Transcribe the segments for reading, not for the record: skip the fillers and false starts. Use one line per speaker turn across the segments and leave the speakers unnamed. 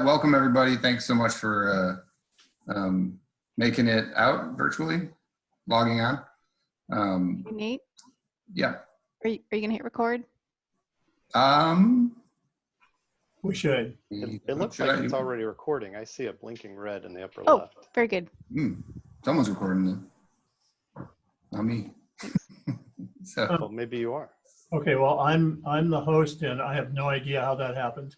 welcome everybody. Thanks so much for making it out virtually, logging on.
Hey, Nate,
Yeah.
are you gonna hit record?
We should.
It looks like it's already recording. I see a blinking red in the upper
Oh,
left.
very good.
Someone's recording it. Not me. So
Well, maybe you are.
Okay, well, I'm the host and I have no idea how that happened.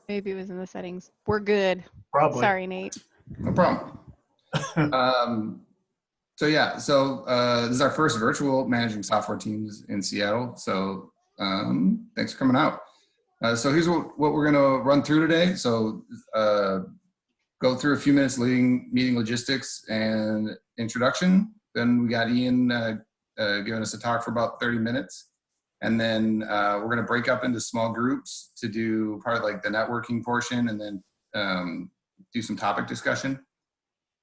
Maybe it was in the settings. We're good.
Probably.
Sorry, Nate.
no problem. So this is our first virtual managing software teams in Seattle. So thanks for coming out. So here's what we're gonna run through today. So go through a few minutes leading meeting logistics and introduction. Then we got Ian giving us a talk for about 30 minutes. And then we're going to break up into small groups to do part of like the networking portion and then do some topic discussion.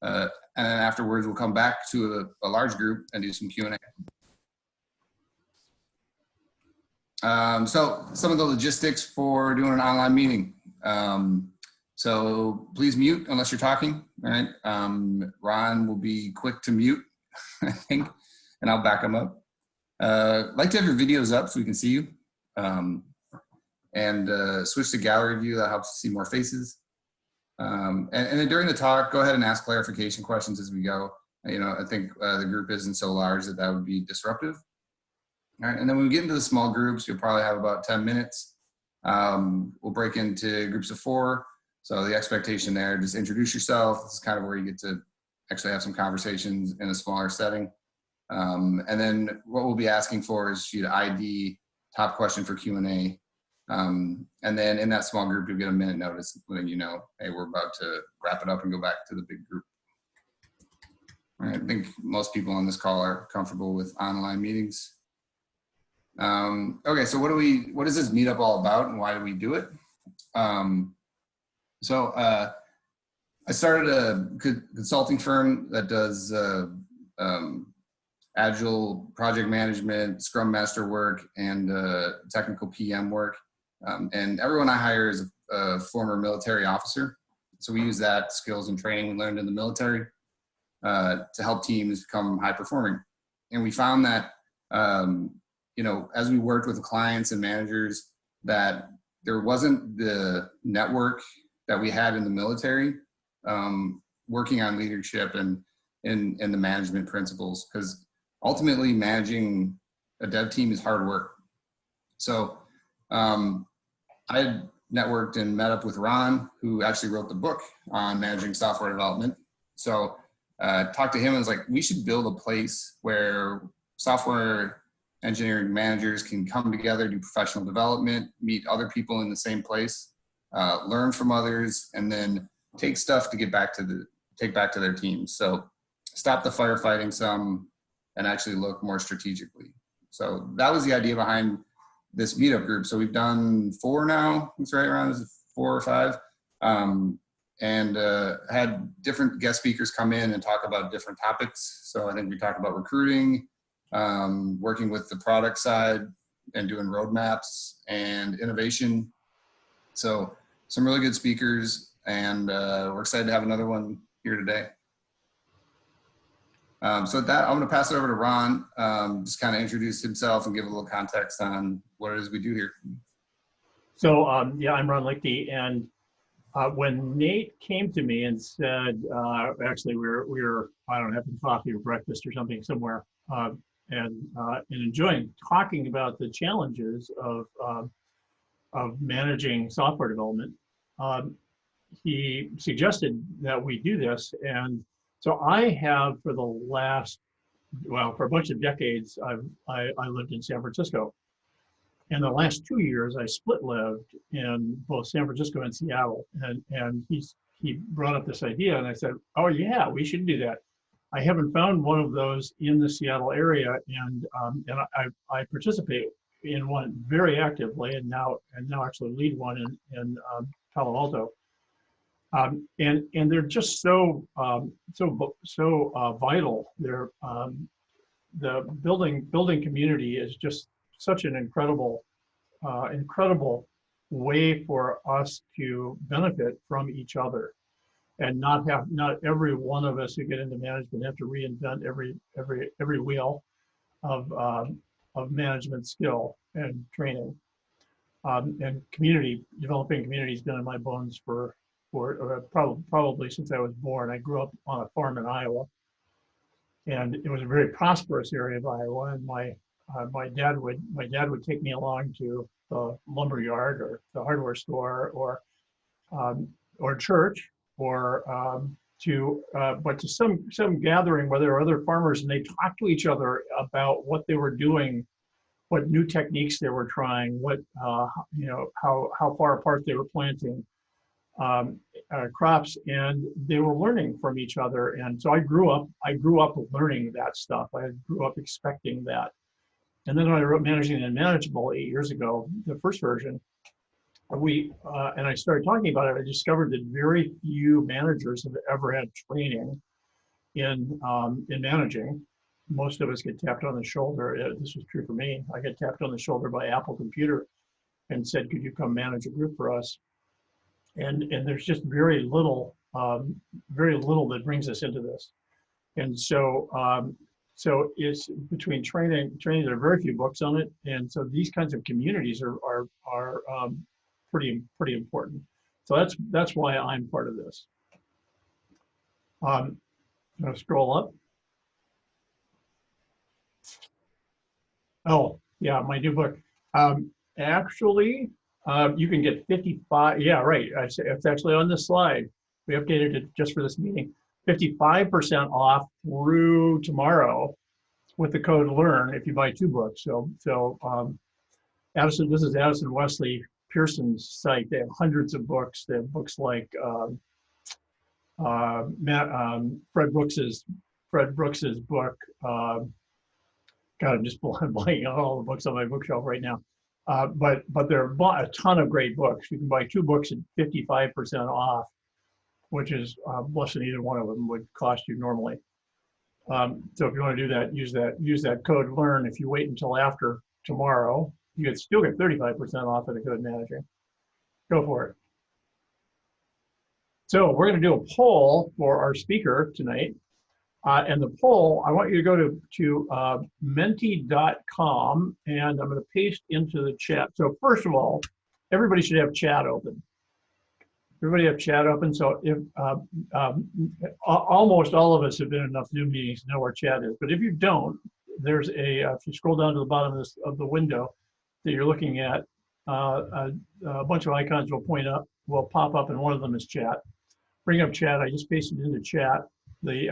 And then afterwards, we'll come back to a large group and do some Q&A. So some of the logistics for doing an online meeting. So please mute unless you're talking, all right? Ron will be quick to mute, I think, and I'll back him up. Like to have your videos up so we can see you, and switch to gallery view. That helps you see more faces. And then during the talk, go ahead and ask clarification questions as we go. You know, I think the group isn't so large that would be disruptive. All right, and then when we get into the small groups, you'll probably have about 10 minutes. We'll break into groups of 4. So the expectation there, just introduce yourself. This is kind of where you get to actually have some conversations in a smaller setting. And then what we'll be asking for is you to ID top question for Q&A. And then in that small group, you'll get a minute notice letting you know, hey, we're about to wrap it up and go back to the big group. All right, I think most people on this call are comfortable with online meetings. Okay, so what is this meetup all about and why do we do it? I started a consulting firm that does Agile project management, Scrum Master work, and technical PM work. And everyone I hire is a former military officer. So we use that skills and training we learned in the military to help teams become high performing. And we found that, you know, as we worked with the clients and managers, that there wasn't the network that we had in the military working on leadership and the management principles, because ultimately managing a dev team is hard work. So I had networked and met up with Ron, who actually wrote the book on managing software development. So talked to him and was like, we should build a place where software engineering managers can come together, do professional development, meet other people in the same place, learn from others, and then take stuff to take back to their teams. So stop the firefighting some and actually look more strategically. So that was the idea behind this meetup group. So we've done 4 now. That's right, around 4 or 5, and had different guest speakers come in and talk about different topics. So I think we talked about recruiting, working with the product side and doing roadmaps and innovation. So some really good speakers, and we're excited to have another one here today. So with that, I'm going to pass it over to Ron, just kind of introduce himself and give a little context on what it is we do here.
So yeah, I'm Ron Lichty, and when Nate came to me and said, actually we were I don't know, having coffee or breakfast or something somewhere, and enjoying talking about the challenges of managing software development, he suggested that we do this. And so I have, for the last, well, for a bunch of decades, I lived in San Francisco. And the last 2 years, I split lived in both San Francisco and Seattle. And he brought up this idea, and I said, oh yeah, we should do that. I haven't found one of those in the Seattle area, and I participate in one very actively, and now actually lead one in Palo Alto. And they're just so vital. They're the building community is just such an incredible way for us to benefit from each other, and not every one of us who get into management have to reinvent every wheel of management skill and training. And developing community has been in my bones for probably since I was born. I grew up on a farm in Iowa, and it was a very prosperous area of Iowa. And my dad would take me along to the lumber yard or the hardware store or church or to some gathering where there were other farmers, and they talked to each other about what they were doing, what new techniques they were trying, what how far apart they were planting crops, and they were learning from each other. And so I grew up learning that stuff. I grew up expecting that. And then when I wrote Managing the Unmanageable 8 years ago, the first version, and I started talking about it, I discovered that very few managers have ever had training in managing. Most of us get tapped on the shoulder. This was true for me. I got tapped on the shoulder by Apple Computer and said, "Could you come manage a group for us?" And there's just very little that brings us into this. And so it's between training. There are very few books on it, and so these kinds of communities are pretty important. So that's why I'm part of this. I'm gonna scroll up. Oh yeah, my new book. Actually, you can get 55. Yeah, right. It's actually on this slide. We updated it just for this meeting. 55% off through tomorrow with the code LEARN if you buy 2 books. So Addison, this is Addison Wesley Pearson's site. They have hundreds of books. They have books like Fred Brooks's book. God, I'm just blanking on all the books on my bookshelf right now. But there are a ton of great books. You can buy 2 books at 55% off, which is less than either one of them would cost you normally. So if you want to do that, use that code LEARN. If you wait until after tomorrow, you could still get 35% off of the code managing. Go for it. So we're going to do a poll for our speaker tonight. And the poll, I want you to go to menti.com, and I'm going to paste into the chat. So first of all, everybody should have chat open. Everybody have chat open. So if almost all of us have been in enough Zoom meetings to know where chat is. But if you don't, there's if you scroll down to the bottom of the window that you're looking at, a bunch of icons will pop up, and one of them is chat. Bring up chat. I just pasted into chat the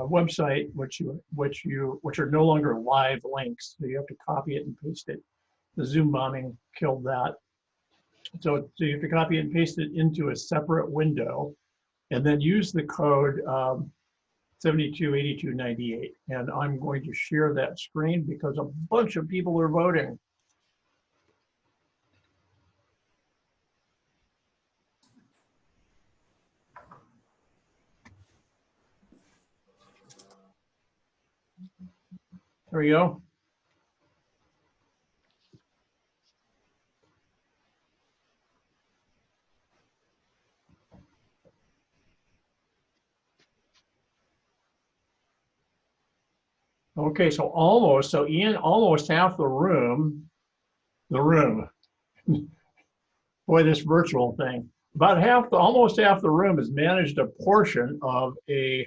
website, which are no longer live links, so you have to copy it and paste it. The Zoom bombing killed that. So you have to copy it and paste it into a separate window, and then use the code 728298. And I'm going to share that screen because a bunch of people are voting. There we go. Okay, so Ian, almost half the room. Boy, this virtual thing. Almost half the room has managed a portion of a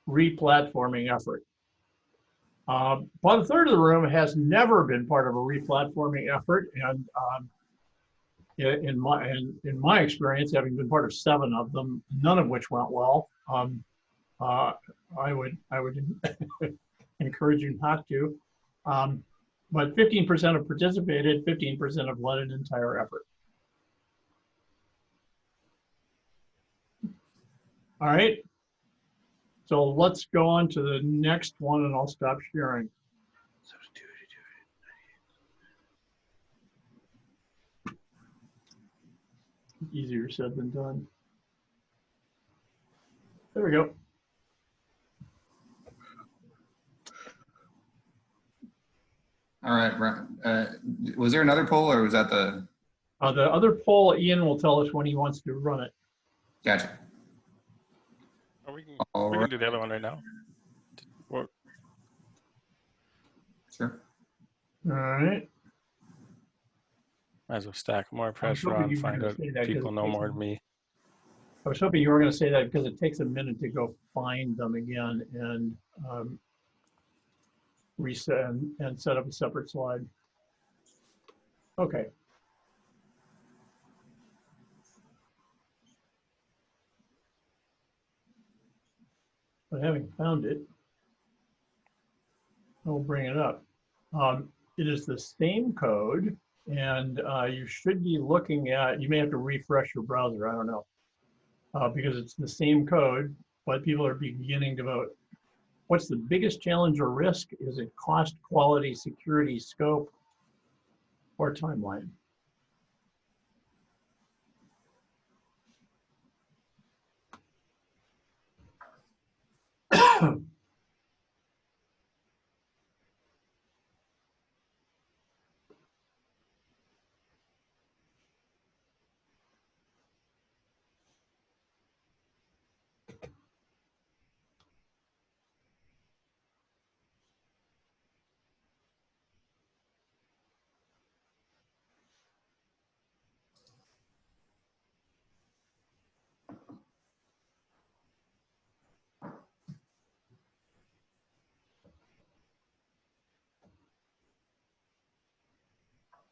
re-platforming effort. About a third of the room has never been part of a re-platforming effort, and in my experience, having been part of 7 of them, none of which went well. I would encourage you not to. But 15% have participated, 15% have led an entire effort. All right. So let's go on to the next one, and I'll stop sharing. Easier said than done. There we go.
All right, was there another poll, or was that the?
The other poll, Ian will tell us when he wants to run it.
Gotcha.
Or we can
All
we
right.
can do the other one right now. Or
Sure.
All right.
might as well stack more
I was
pressure
hoping
on,
you were
find
going
out
to say that
people know more than me.
I was hoping you were going to say that because it takes a minute to go find them again and reset and set up a separate slide. Okay. But having found it, I'll bring it up. It is the same code, and you should be looking at, you may have to refresh your browser, I don't know, because it's the same code, but people are beginning to vote. What's the biggest challenge or risk? Is it cost, quality, security, scope, or timeline?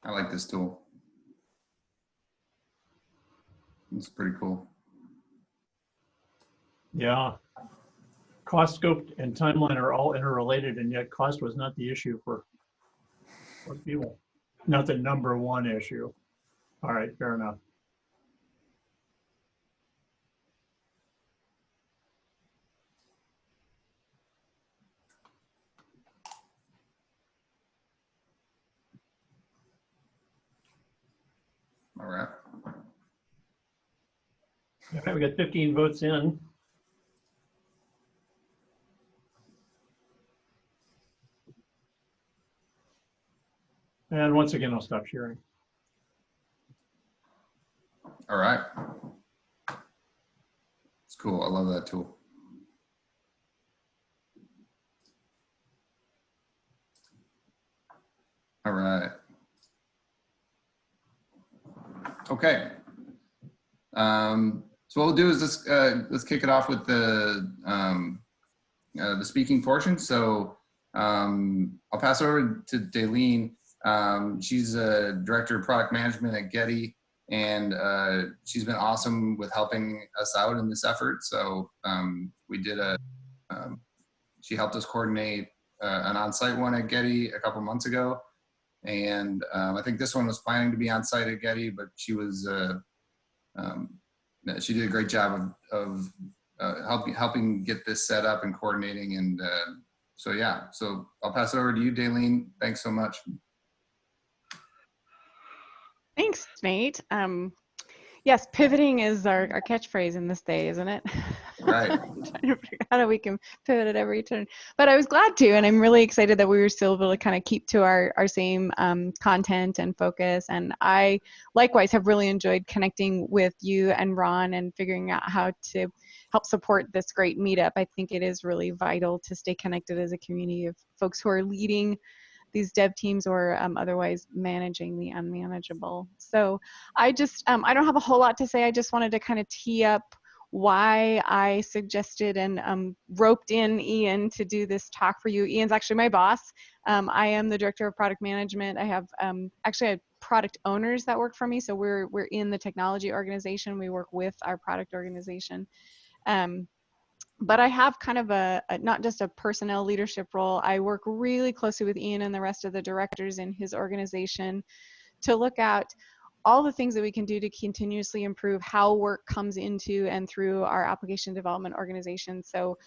I like this tool. It's pretty cool.
Yeah. Cost, scope, and timeline are all interrelated, and yet cost was not the issue for people. Not the number one issue. All right, fair enough.
All right.
Okay, we got 15 votes in. And once again, I'll stop sharing.
All right. It's cool. I love that tool. All right. Okay. So what we'll do is let's kick it off with the speaking portion. So I'll pass it over to Daleen. She's a director of product management at Getty, and she's been awesome with helping us out in this effort. So we did she helped us coordinate an on-site one at Getty a couple months ago. And I think this one was planning to be on site at Getty, but she was she did a great job of helping get this set up and coordinating. And so yeah, so I'll pass it over to you, Daleen. Thanks so much.
Thanks, Nate. Yes, pivoting is our catchphrase in this day, isn't it?
Right.
Trying to figure out how we can pivot at every turn. But I was glad to, and I'm really excited that we were still able to kind of keep to our same content and focus. And I likewise have really enjoyed connecting with you and Ron and figuring out how to help support this great meetup. I think it is really vital to stay connected as a community of folks who are leading these dev teams or otherwise managing the unmanageable. So I just, I don't have a whole lot to say. I just wanted to kind of tee up why I suggested and roped in Ian to do this talk for you. Ian's actually my boss. I am the director of product management. I have actually I have product owners that work for me. So we're in the technology organization. We work with our product organization. But I have kind of a not just a personnel leadership role. I work really closely with Ian and the rest of the directors in his organization to look at all the things that we can do to continuously improve how work comes into and through our application development organization. So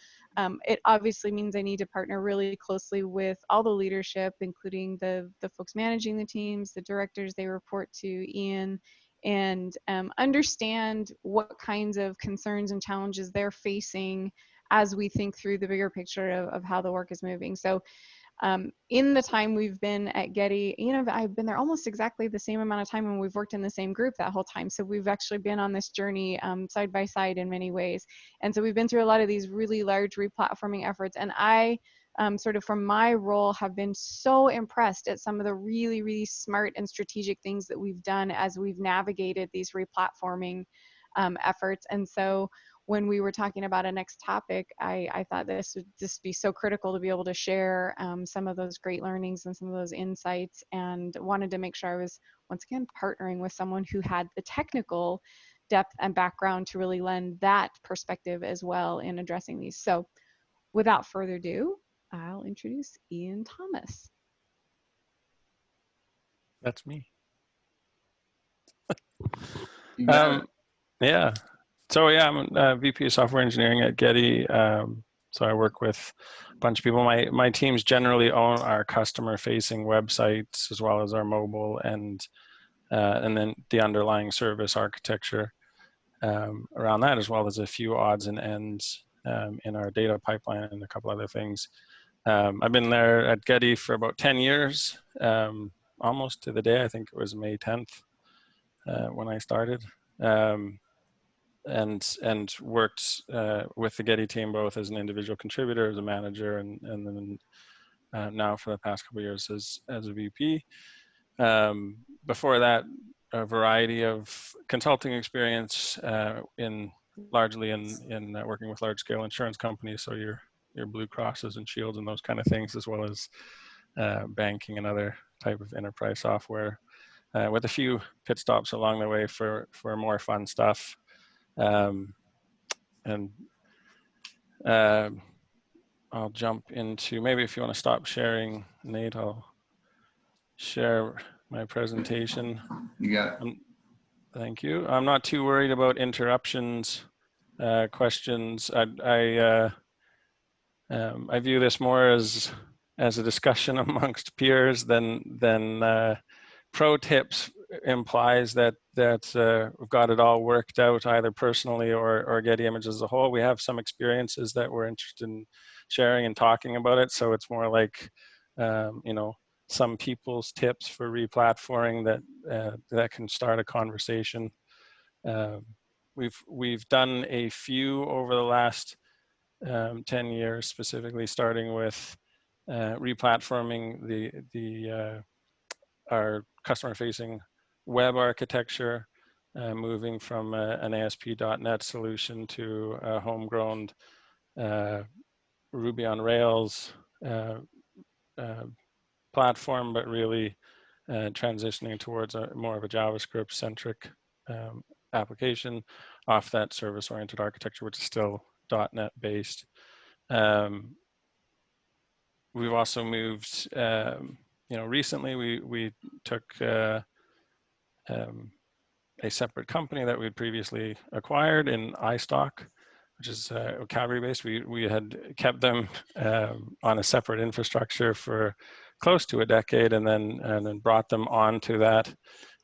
it obviously means I need to partner really closely with all the leadership, including the folks managing the teams, the directors they report to, Ian, and understand what kinds of concerns and challenges they're facing as we think through the bigger picture of how the work is moving. So In the time we've been at Getty, you know, I've been there almost exactly the same amount of time, and we've worked in the same group that whole time. So we've actually been on this journey side by side in many ways. And so we've been through a lot of these really large replatforming efforts. And I sort of from my role have been so impressed at some of the really, really smart and strategic things that we've done as we've navigated these replatforming efforts. And so when we were talking about a next topic, I thought this would just be so critical to be able to share some of those great learnings and some of those insights, and wanted to make sure I was, once again, partnering with someone who had the technical depth and background to really lend that perspective as well in addressing these. So without further ado, I'll introduce Ian Thomas.
That's me.
You got it.
Yeah. So yeah, I'm VP of Software Engineering at Getty. So I work with a bunch of people. My teams generally own our customer-facing websites as well as our mobile and then the underlying service architecture around that, as well as a few odds and ends in our data pipeline and a couple other things. I've been there at Getty for about 10 years, almost to the day. I think it was May 10th when I started. And worked with the Getty team both as an individual contributor, as a manager, and then now for the past couple of years as a VP. Before that, a variety of consulting experience largely in working with large scale insurance companies, so your Blue Crosses and Shields and those kind of things, as well as banking and other type of enterprise software, with a few pit stops along the way for more fun stuff. I'll jump into, maybe if you want to stop sharing, Nate, I'll share my presentation.
You got it.
Thank you. I'm not too worried about interruptions, questions. I view this more as a discussion amongst peers than pro tips implies that we've got it all worked out either personally or Getty Images as a whole. We have some experiences that we're interested in sharing and talking about it. So it's more like, you know, some people's tips for replatforming that can start a conversation. We've done a few over the last 10 years, specifically starting with replatforming our customer-facing web architecture, moving from an ASP.NET solution to a homegrown Ruby on Rails platform, but really transitioning towards more of a JavaScript-centric application off that service-oriented architecture, which is still .NET based. We've also moved, you know, recently we took a separate company that we'd previously acquired in iStock, which is Calgary based. We had kept them on a separate infrastructure for close to a decade, and then brought them onto that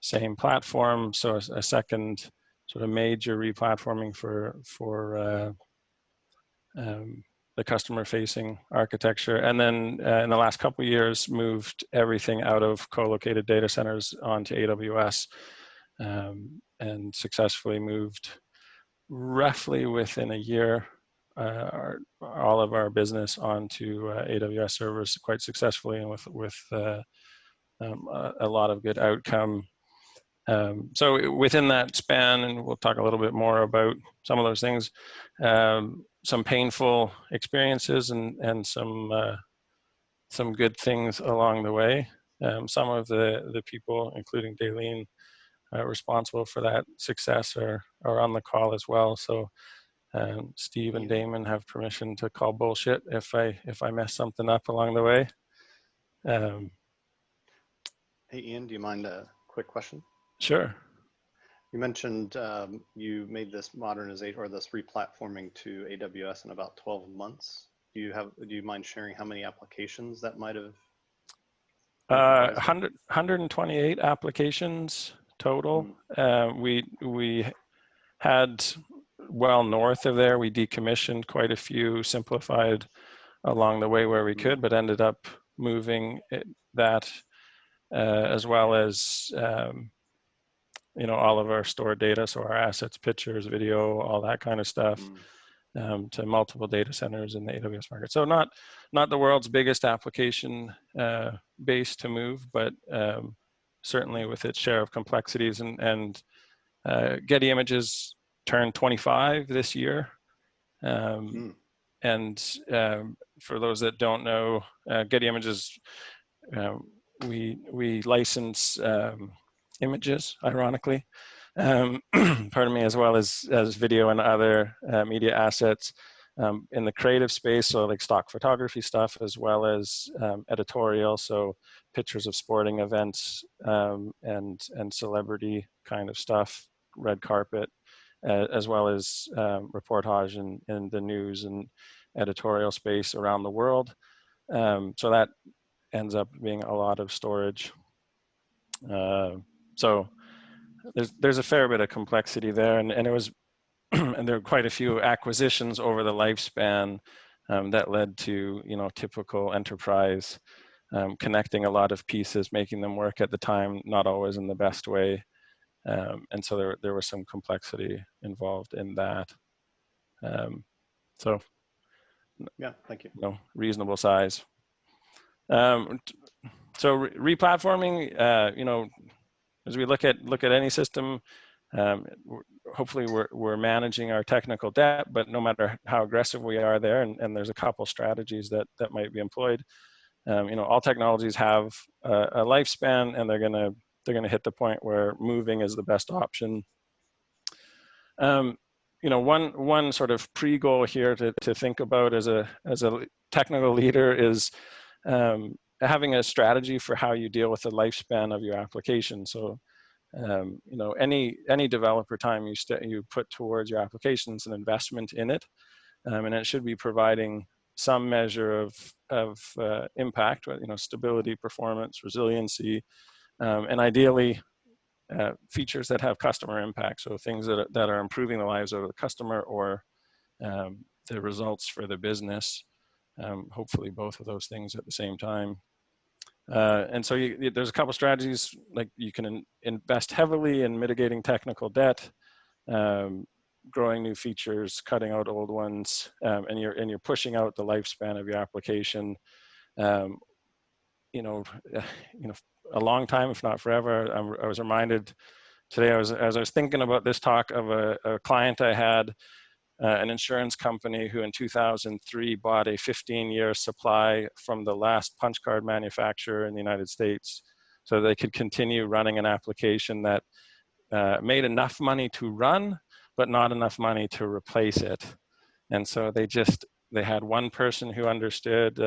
same platform. So a second sort of major replatforming for the customer-facing architecture, and then in the last couple of years, moved everything out of co-located data centers onto AWS, and successfully moved roughly within a year all of our business onto AWS servers quite successfully, and with a lot of good outcome. So within that span, and we'll talk a little bit more about some of those things, some painful experiences and some good things along the way. Some of the people, including Daleen, responsible for that success are on the call as well. So Steve and Damon have permission to call bullshit if I mess something up along the way.
Hey, Ian, do you mind a quick question?
Sure.
You mentioned you made this modernization or this replatforming to AWS in about 12 months. Do you mind sharing how many applications that might have?
128 applications total. We had well north of there. We decommissioned quite a few, simplified along the way where we could, but ended up moving that, as well as all of our stored data, so our assets, pictures, video, all that kind of stuff, to multiple data centers in the AWS market. So not the world's biggest application base to move, but certainly with its share of complexities. And Getty Images turned 25 this year. And for those that don't know, Getty Images, we license images, ironically, pardon me, as well as video and other media assets in the creative space, so like stock photography stuff, as well as editorial, so pictures of sporting events and celebrity kind of stuff, red carpet, as well as reportage in the news and editorial space around the world. So that ends up being a lot of storage. So there's a fair bit of complexity there, and it was and there were quite a few acquisitions over the lifespan that led to typical enterprise connecting a lot of pieces, making them work at the time, not always in the best way, and so there was some complexity involved in that. So
yeah, thank you.
Reasonable size. So replatforming, as we look at any system, hopefully we're managing our technical debt, but no matter how aggressive we are there, and there's a couple strategies that might be employed. All technologies have a lifespan, and they're gonna hit the point where moving is the best option. One sort of pre-goal here to think about as a technical leader is having a strategy for how you deal with the lifespan of your application. So, any developer time you put towards your application is an investment in it, and it should be providing some measure of impact, stability, performance, resiliency, and ideally features that have customer impact. So things that are improving the lives of the customer or the results for the business. Hopefully both of those things at the same time. And so there's a couple strategies, like you can invest heavily in mitigating technical debt, growing new features, cutting out old ones, and you're pushing out the lifespan of your application. A long time, if not forever. I was reminded today, as I was thinking about this talk, of a client I had, an insurance company who in 2003 bought a 15-year supply from the last punch card manufacturer in the United States, so they could continue running an application that made enough money to run, but not enough money to replace it. And so they had one person who understood,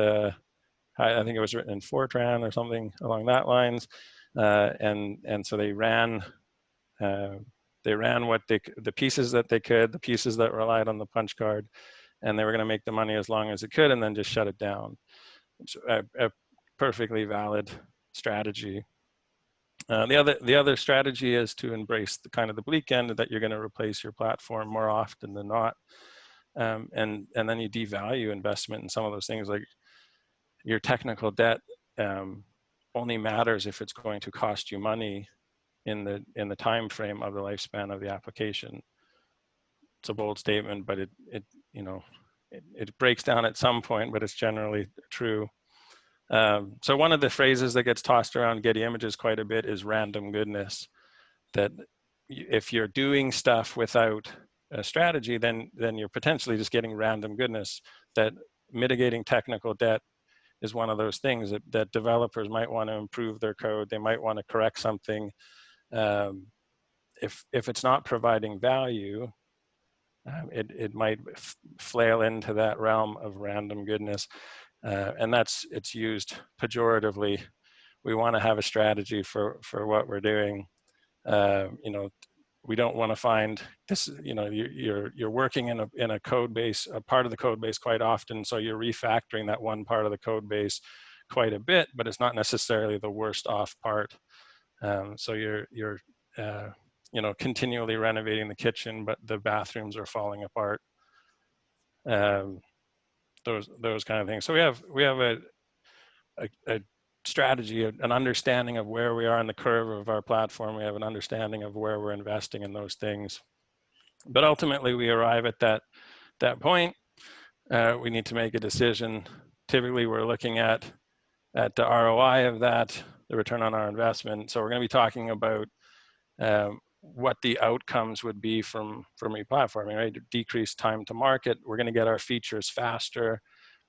I think it was written in Fortran or something along that lines, and so they ran the pieces that they could, the pieces that relied on the punch card, and they were going to make the money as long as it could, and then just shut it down. It's a perfectly valid strategy. The other strategy is to embrace the kind of the bleak end, that you're going to replace your platform more often than not, and then you devalue investment in some of those things. Like your technical debt only matters if it's going to cost you money in the time frame of the lifespan of the application. It's a bold statement, but it breaks down at some point, but it's generally true. So one of the phrases that gets tossed around Getty Images quite a bit is random goodness. That if you're doing stuff without a strategy, then you're potentially just getting random goodness. That mitigating technical debt is one of those things that developers might want to improve their code. They might want to correct something. If it's not providing value, it might flail into that realm of random goodness, and it's used pejoratively. We want to have a strategy for what we're doing. We don't want to find this. You're working in a code base, a part of the code base quite often, so you're refactoring that one part of the code base quite a bit, but it's not necessarily the worst off part. So you're continually renovating the kitchen, but the bathrooms are falling apart. Those kind of things. So we have a strategy, an understanding of where we are in the curve of our platform. We have an understanding of where we're investing in those things. But ultimately, we arrive at that point. We need to make a decision. Typically, we're looking at the ROI of that, the return on our investment. So we're going to be talking about what the outcomes would be from replatforming, right? Decreased time to market. We're going to get our features faster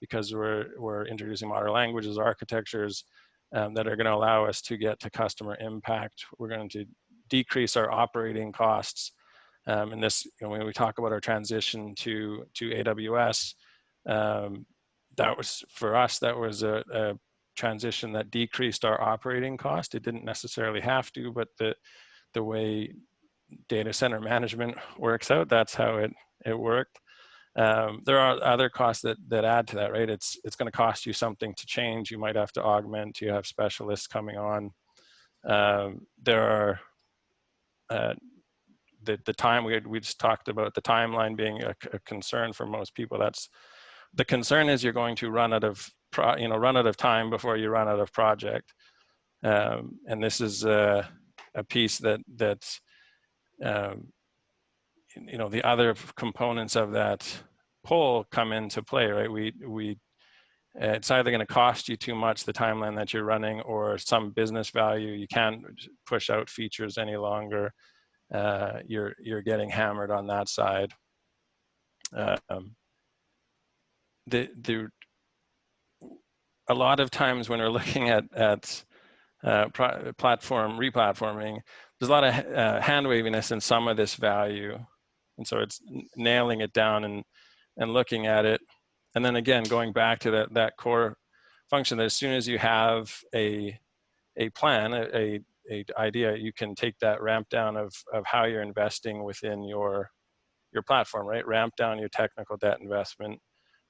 because we're introducing modern languages, architectures that are going to allow us to get to customer impact. We're going to decrease our operating costs. And this, when we talk about our transition to AWS, that was, for us, that was a transition that decreased our operating cost. It didn't necessarily have to, but the way data center management works out, that's how it worked. There are other costs that add to that, right? It's going to cost you something to change. You might have to augment. You have specialists coming on. There are the time we just talked about the timeline being a concern for most people. That's the concern, is you're going to run out of time before you run out of project. And this is a piece that's the other components of that poll come into play, right? It's either going to cost you too much, the timeline that you're running, or some business value. You can't push out features any longer. You're getting hammered on that side. A lot of times when we're looking at platform replatforming, there's a lot of hand waviness in some of this value, and so it's nailing it down and looking at it, and then again going back to that core function. That as soon as you have a plan, a idea, you can take that ramp down of how you're investing within your platform, right? Ramp down your technical debt investment,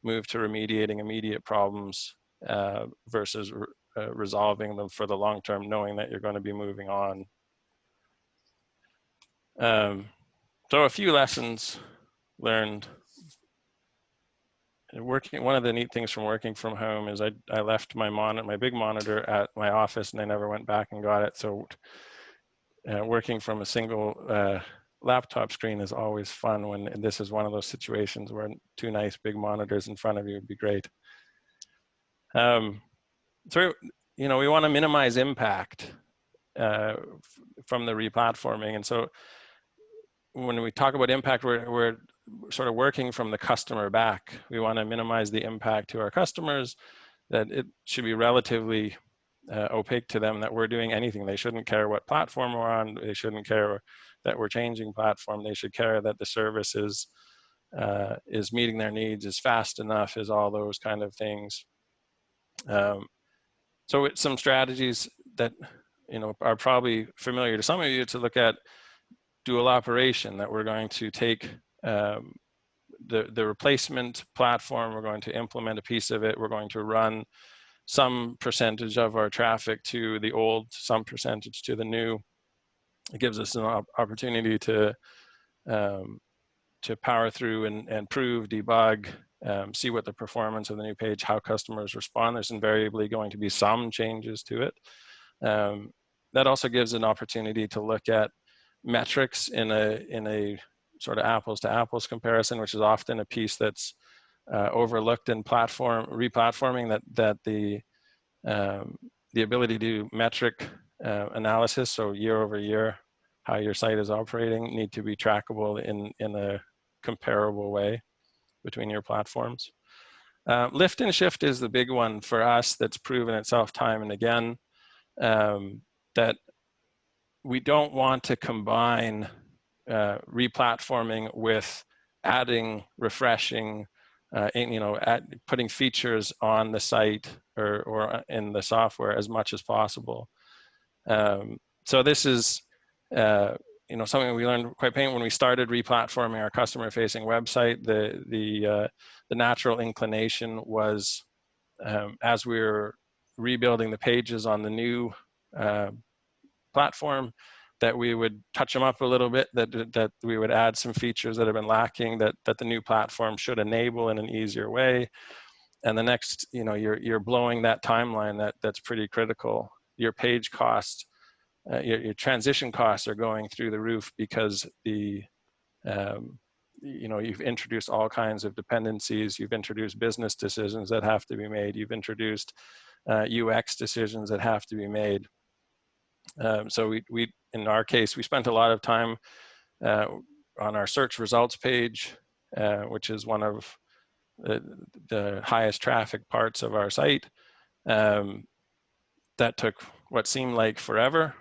move to remediating immediate problems versus resolving them for the long term, knowing that you're going to be moving on. So a few lessons learned. One of the neat things from working from home is I left my big monitor at my office, and I never went back and got it. So working from a single laptop screen is always fun, and this is one of those situations where two nice big monitors in front of you would be great. So we want to minimize impact from the replatforming, and so when we talk about impact, we're sort of working from the customer back. We want to minimize the impact to our customers, that it should be relatively opaque to them that we're doing anything. They shouldn't care what platform we're on. They shouldn't care that we're changing platform. They should care that the service is meeting their needs, is fast enough, is all those kind of things. So it's some strategies that are probably familiar to some of you, to look at dual operation, that we're going to take the replacement platform, we're going to implement a piece of it, we're going to run some percentage of our traffic to the old, some percentage to the new. It gives us an opportunity to power through and prove, debug, see what the performance of the new page, how customers respond. There's invariably going to be some changes to it. That also gives an opportunity to look at metrics in a sort of apples to apples comparison, which is often a piece that's overlooked in replatforming, that the ability to do metric analysis, so year over year, how your site is operating, need to be trackable in a comparable way between your platforms. Lift and shift is the big one for us that's proven itself time and again, that we don't want to combine replatforming with adding, refreshing, putting features on the site or in the software as much as possible. So this is something we learned quite painfully when we started replatforming our customer-facing website. The natural inclination was, as we were rebuilding the pages on the new platform, that we would touch them up a little bit, that we would add some features that have been lacking, that the new platform should enable in an easier way. and the next, you know, you're blowing that timeline that's pretty critical. Your page costs, your transition costs are going through the roof because the you know, you've introduced all kinds of dependencies, you've introduced business decisions that have to be made, you've introduced UX decisions that have to be made. So we in our case, we spent a lot of time on our search results page, which is one of the highest traffic parts of our site. That took what seemed like forever.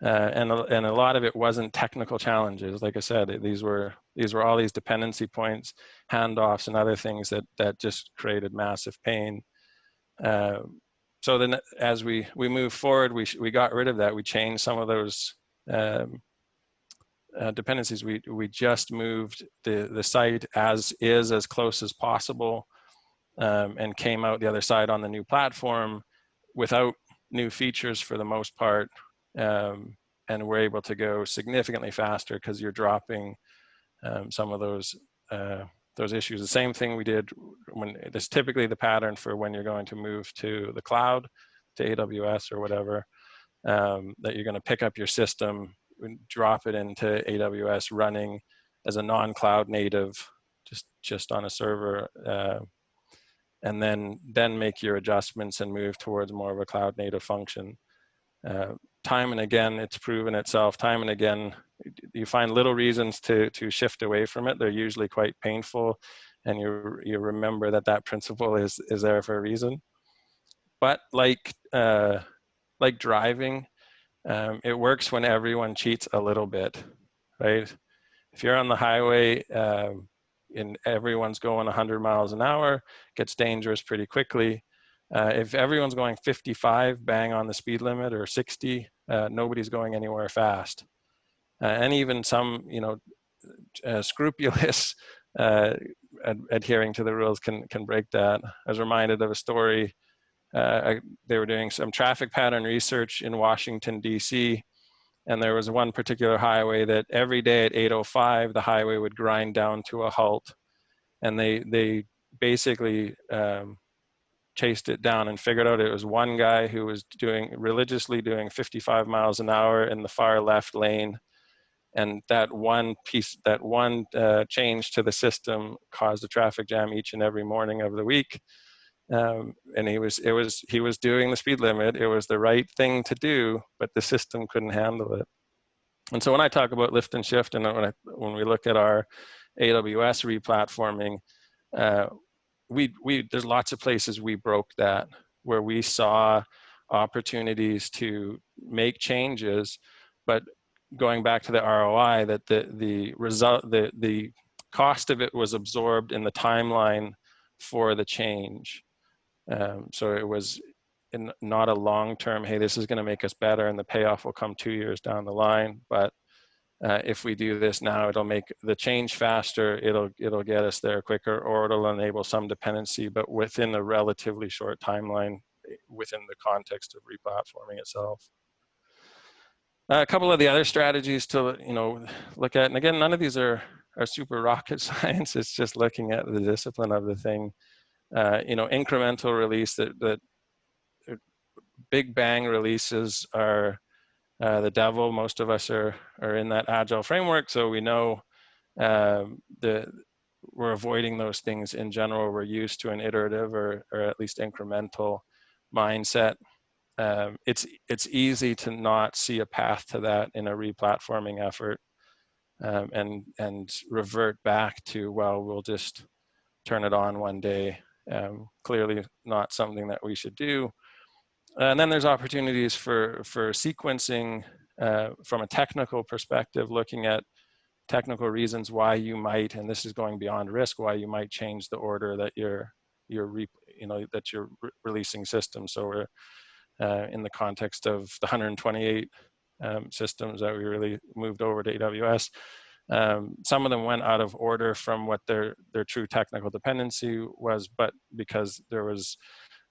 And a lot of it wasn't technical challenges. Like I said, these were all these dependency points, handoffs, and other things that just created massive pain. So then, as we move forward, we got rid of that. We changed some of those dependencies. We just moved the site as is, as close as possible, and came out the other side on the new platform without new features for the most part. And we're able to go significantly faster because you're dropping some of those issues. The same thing we did when that's typically the pattern for when you're going to move to the cloud, to AWS or whatever, that you're going to pick up your system, drop it into AWS running as a non-cloud native, just on a server, and then make your adjustments and move towards more of a cloud native function. Time and again, it's proven itself. Time and again, you find little reasons to shift away from it. They're usually quite painful, and you remember that principle is there for a reason. But like driving, it works when everyone cheats a little bit, right? If you're on the highway and everyone's going 100 miles an hour, it gets dangerous pretty quickly. If everyone's going 55 bang on the speed limit or 60, nobody's going anywhere fast. And even some, you know, scrupulous adhering to the rules can break that. I was reminded of a story. They were doing some traffic pattern research in Washington, D.C., and there was one particular highway that every day at 8:05, the highway would grind down to a halt. And they basically chased it down and figured out it was one guy who was religiously doing 55 miles an hour in the far left lane. And that one change to the system caused a traffic jam each and every morning of the week. And he was doing the speed limit. It was the right thing to do, but the system couldn't handle it. And so when I talk about lift and shift, and when we look at our AWS replatforming, there's lots of places we broke that, where we saw opportunities to make changes, but going back to the ROI, that the cost of it was absorbed in the timeline for the change. So it was not a long-term, hey, this is going to make us better and the payoff will come 2 years down the line, but if we do this now, it'll make the change faster, it'll get us there quicker, or it'll enable some dependency, but within a relatively short timeline within the context of replatforming itself. A couple of the other strategies to look at, and again, none of these are super rocket science. It's just looking at the discipline of the thing. Incremental release, that big bang releases are the devil. Most of us are in that agile framework, so we know we're avoiding those things in general. We're used to an iterative or at least incremental mindset. It's easy to not see a path to that in a replatforming effort, and revert back to, well, we'll just turn it on one day. Clearly not something that we should do. And then there's opportunities for sequencing from a technical perspective, looking at technical reasons why you might, and this is going beyond risk, why you might change the order that you're releasing systems. So we're in the context of the 128 systems that we really moved over to AWS. Some of them went out of order from what their true technical dependency was, but because there was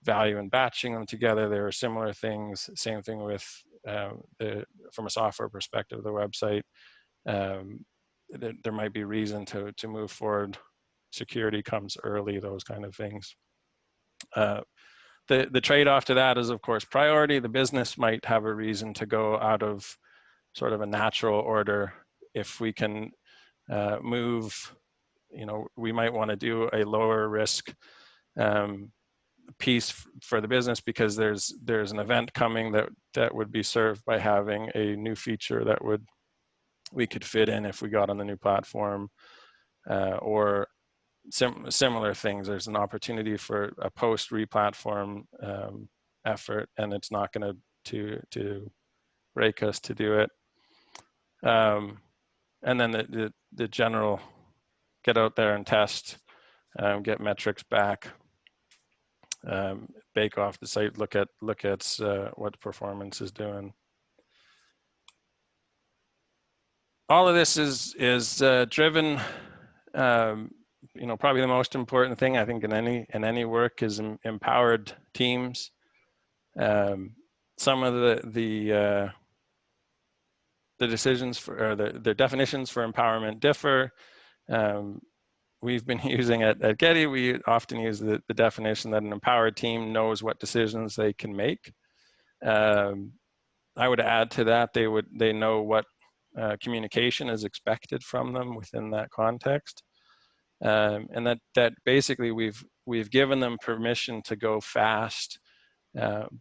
value in batching them together, there were similar things. Same thing with from a software perspective, the website. There might be reason to move forward. Security comes early, those kind of things. The trade-off to that is, of course, priority. The business might have a reason to go out of sort of a natural order. If we can move, we might want to do a lower risk piece for the business because there's an event coming that would be served by having a new feature that we could fit in if we got on the new platform, or similar things. There's an opportunity for a post replatform effort, and it's not going to break us to do it. And then the general get out there and test, get metrics back, bake off the site, look at what performance is doing. All of this is driven. Probably the most important thing I think in any work is empowered teams. Some of the decisions for the definitions for empowerment differ. We've been using at Getty, we often use the definition that an empowered team knows what decisions they can make. I would add to that they know what communication is expected from them within that context. And that basically we've given them permission to go fast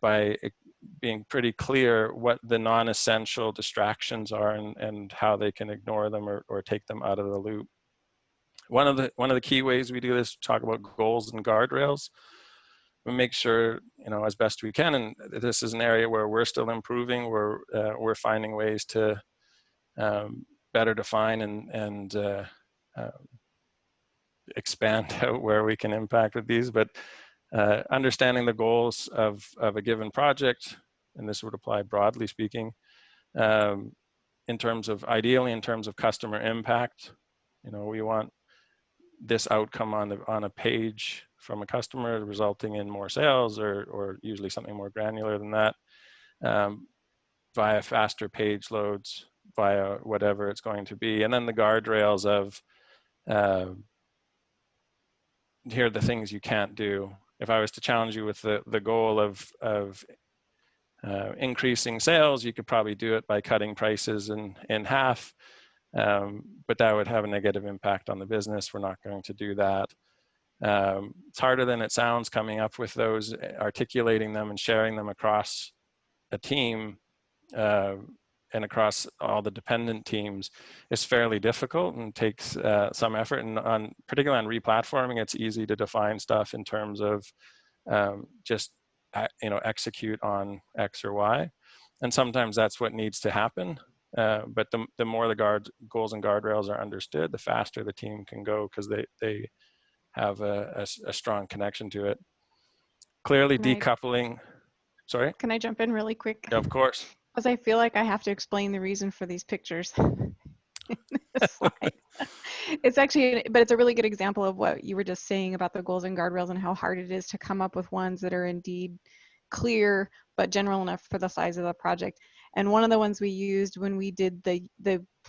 by being pretty clear what the non-essential distractions are and how they can ignore them or take them out of the loop. One of the key ways we do this, talk about goals and guardrails. We make sure, as best we can, and this is an area where we're still improving. We're finding ways to better define and expand out where we can impact with these, but understanding the goals of a given project, and this would apply broadly speaking, ideally in terms of customer impact. We want this outcome on a page from a customer resulting in more sales or usually something more granular than that, via faster page loads, via whatever it's going to be. And then the guardrails of here are the things you can't do. If I was to challenge you with the goal of increasing sales, you could probably do it by cutting prices in half, but that would have a negative impact on the business. We're not going to do that. It's harder than it sounds coming up with those, articulating them and sharing them across a team and across all the dependent teams is fairly difficult and takes some effort. And particularly on replatforming, it's easy to define stuff in terms of just execute on X or Y, and sometimes that's what needs to happen. But the more the goals and guardrails are understood, the faster the team can go because they have a strong connection to it. Clearly decoupling. Sorry?
Can I jump in really quick?
Yeah, of course.
Because I feel like I have to explain the reason for these pictures in this slide. It's a really good example of what you were just saying about the goals and guardrails and how hard it is to come up with ones that are indeed clear but general enough for the size of the project. And one of the ones we used when we did the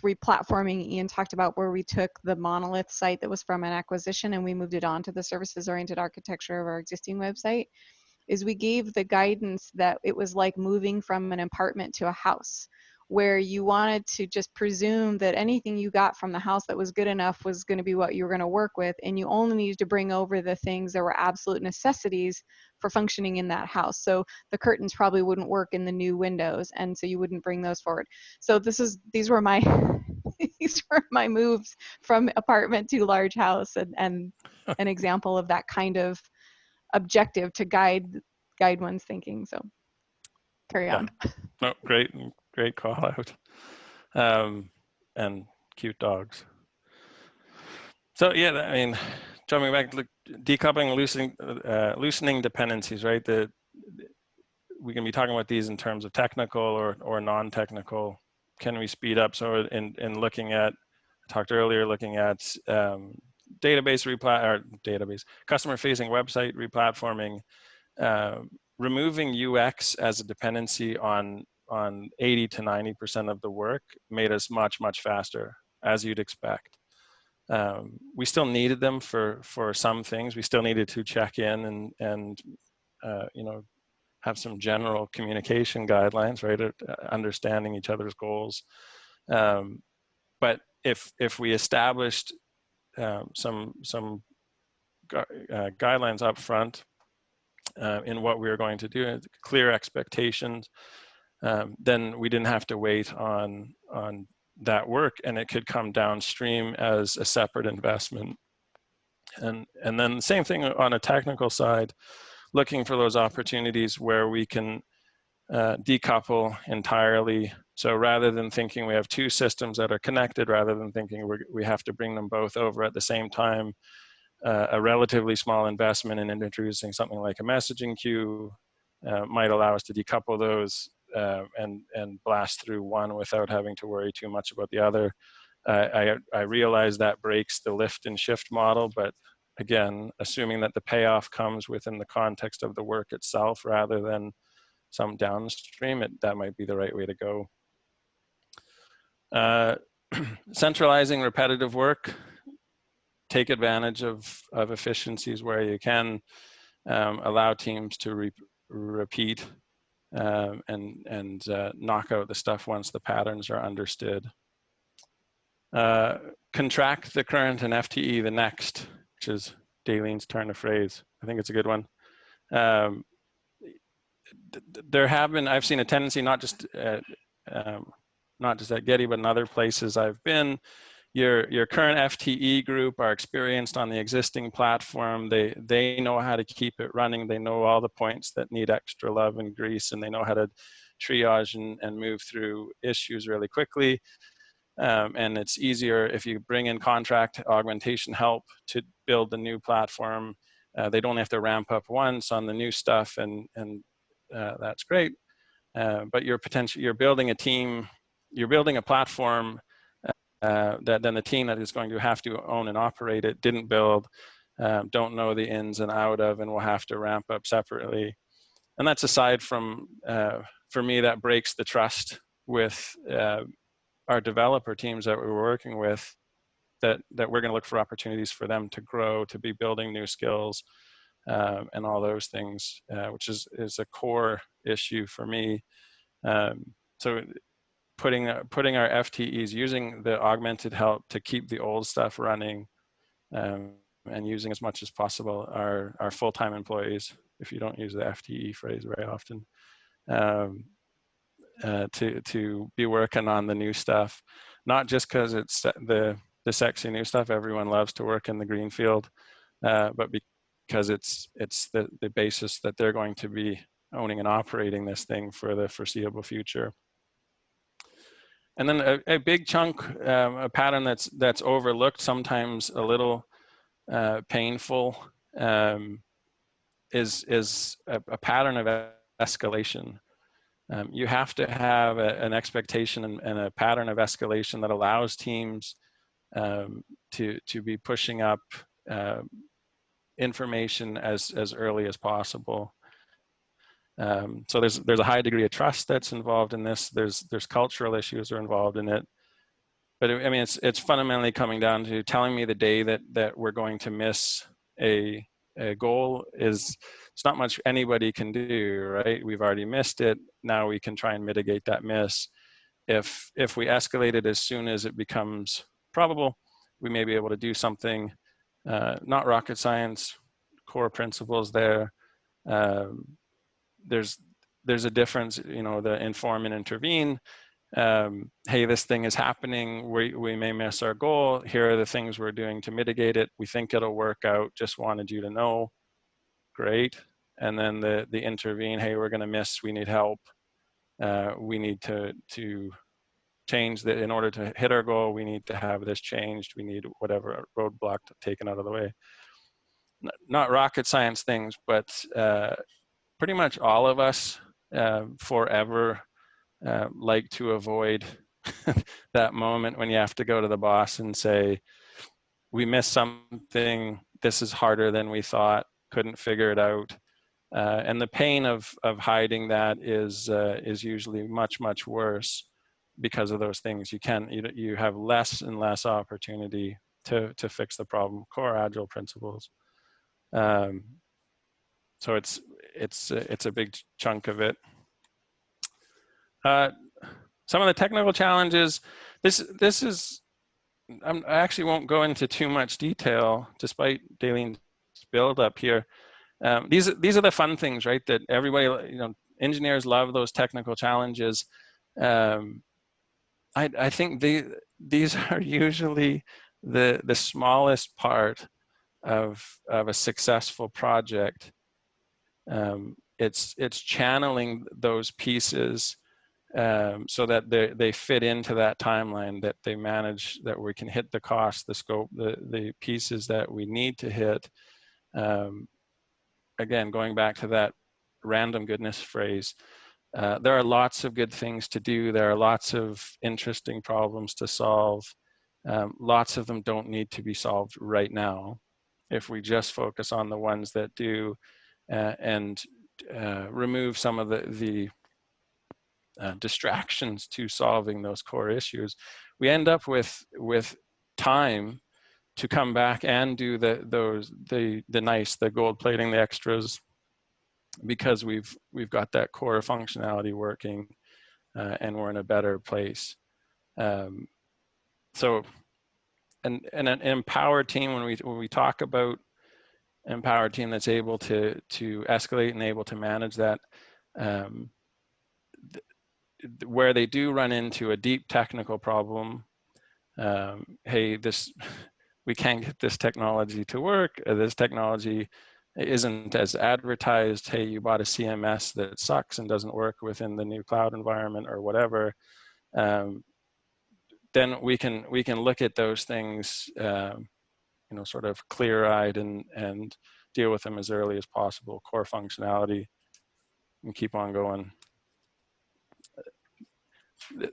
replatforming Ian talked about, where we took the monolith site that was from an acquisition and we moved it on to the services-oriented architecture of our existing website, is we gave the guidance that it was like moving from an apartment to a house, where you wanted to just presume that anything you got from the house that was good enough was going to be what you were going to work with, and you only needed to bring over the things that were absolute necessities for functioning in that house. So the curtains probably wouldn't work in the new windows, and so you wouldn't bring those forward. So these were my these were my moves from apartment to large house, and an example of that kind of objective to guide one's thinking. So carry on.
No, great call out. And cute dogs. So yeah, I mean, jumping back, decoupling, loosening dependencies, right? We can be talking about these in terms of technical or non-technical. Can we speed up? So in looking at, I talked earlier, looking at customer-facing website replatforming, removing UX as a dependency on 80 to 90% of the work made us much faster, as you'd expect. We still needed them for some things. We still needed to check in and you know, have some general communication guidelines, right? Understanding each other's goals. But if we established some guidelines up front in what we were going to do, clear expectations, then we didn't have to wait on that work, and it could come downstream as a separate investment. And then the same thing on a technical side, looking for those opportunities where we can decouple entirely. So rather than thinking we have two systems that are connected, rather than thinking we have to bring them both over at the same time, a relatively small investment in introducing something like a messaging queue might allow us to decouple those and blast through one without having to worry too much about the other. I realize that breaks the lift and shift model, but again, assuming that the payoff comes within the context of the work itself rather than some downstream, that might be the right way to go. Centralizing repetitive work, take advantage of efficiencies where you can, allow teams to repeat and knock out the stuff once the patterns are understood. Contract the current and FTE the next, which is Dalene's turn of phrase. I think it's a good one. I've seen a tendency, not just at Getty, but in other places I've been, your current FTE group are experienced on the existing platform. They know how to keep it running. They know all the points that need extra love and grease, and they know how to triage and move through issues really quickly. And it's easier if you bring in contract augmentation help to build the new platform. They don't have to ramp up once on the new stuff, and that's great. But you're building a team, you're building a platform that then the team that is going to have to own and operate it didn't build, don't know the ins and out of, and will have to ramp up separately. And that's aside from, for me, that breaks the trust with our developer teams that we're working with, that we're going to look for opportunities for them to grow, to be building new skills, and all those things, which is a core issue for me. So putting our FTEs, using the augmented help to keep the old stuff running, and using as much as possible our full-time employees, if you don't use the FTE phrase very often, to be working on the new stuff, not just because it's the sexy new stuff. Everyone loves to work in the green field, but because it's the basis that they're going to be owning and operating this thing for the foreseeable future. And then a big chunk, a pattern that's overlooked, sometimes a little painful, is a pattern of escalation. You have to have an expectation and a pattern of escalation that allows teams to be pushing up information as early as possible. So there's a high degree of trust that's involved in this. There's cultural issues are involved in it. But I mean, it's fundamentally coming down to telling me the day that we're going to miss a goal it's not much anybody can do, right? We've already missed it. Now we can try and mitigate that miss. If we escalate it as soon as it becomes probable, we may be able to do something. Not rocket science, core principles there. There's a difference, the inform and intervene. Hey, this thing is happening. We may miss our goal. Here are the things we're doing to mitigate it. We think it'll work out. Just wanted you to know. Great. And then the intervene. Hey, we're going to miss. We need help. We need to change that. In order to hit our goal, we need to have this changed. We need whatever roadblock taken out of the way. Not rocket science things, but pretty much all of us forever like to avoid that moment when you have to go to the boss and say, we missed something, this is harder than we thought, couldn't figure it out. And the pain of hiding that is usually much, much worse because of those things. You have less and less opportunity to fix the problem, core agile principles. So it's a big chunk of it. Some of the technical challenges, this is, I actually won't go into too much detail despite Dalene's build up here. These are the fun things, right? That everybody, engineers love those technical challenges. I think these are usually the smallest part of a successful project. It's channeling those pieces so that they fit into that timeline, that they manage, that we can hit the cost, the scope, the pieces that we need to hit. Again, going back to that random goodness phrase, there are lots of good things to do. There are lots of interesting problems to solve. Lots of them don't need to be solved right now. If we just focus on the ones that do, and remove some of the distractions to solving those core issues, we end up with time to come back and do the gold plating, the extras, because we've got that core functionality working, and we're in a better place. So an empowered team, when we talk about empowered team that's able to escalate and able to manage that, where they do run into a deep technical problem, hey, we can't get this technology to work, this technology isn't as advertised, hey, you bought a CMS that sucks and doesn't work within the new cloud environment or whatever, then we can look at those things, sort of clear-eyed and deal with them as early as possible, core functionality, and keep on going.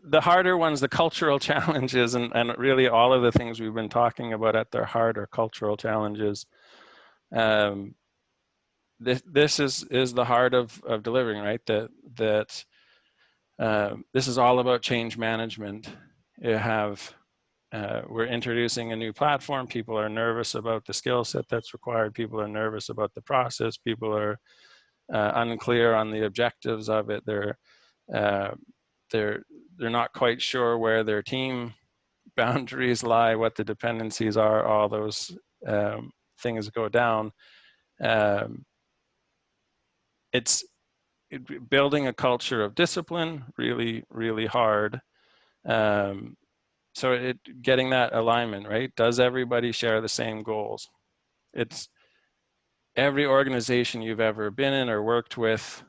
The harder ones, the cultural challenges, and really all of the things we've been talking about at their heart are cultural challenges. This is the heart of delivering, right? That this is all about change management. We're introducing a new platform. People are nervous about the skill set that's required. People are nervous about the process. People are unclear on the objectives of it. They're not quite sure where their team boundaries lie, what the dependencies are. All those things go down. It's building a culture of discipline, really, really hard. So getting that alignment, right? Does everybody share the same goals? It's every organization you've ever been in or worked with,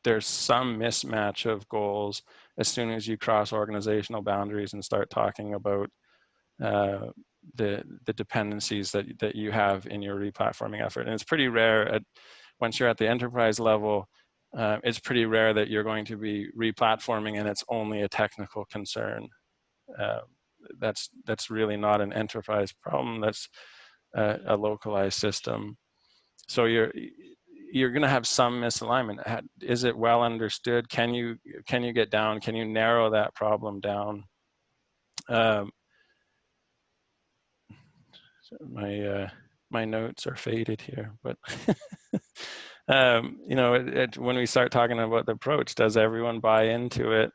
there's some mismatch of goals as soon as you cross organizational boundaries and start talking about the dependencies that you have in your replatforming effort. And it's pretty rare once you're at the enterprise level, it's pretty rare that you're going to be replatforming and it's only a technical concern. That's really not an enterprise problem. That's a localized system. So you're going to have some misalignment. Is it well understood? Can you get down? Can you narrow that problem down? My notes are faded here, but when we start talking about the approach, does everyone buy into it?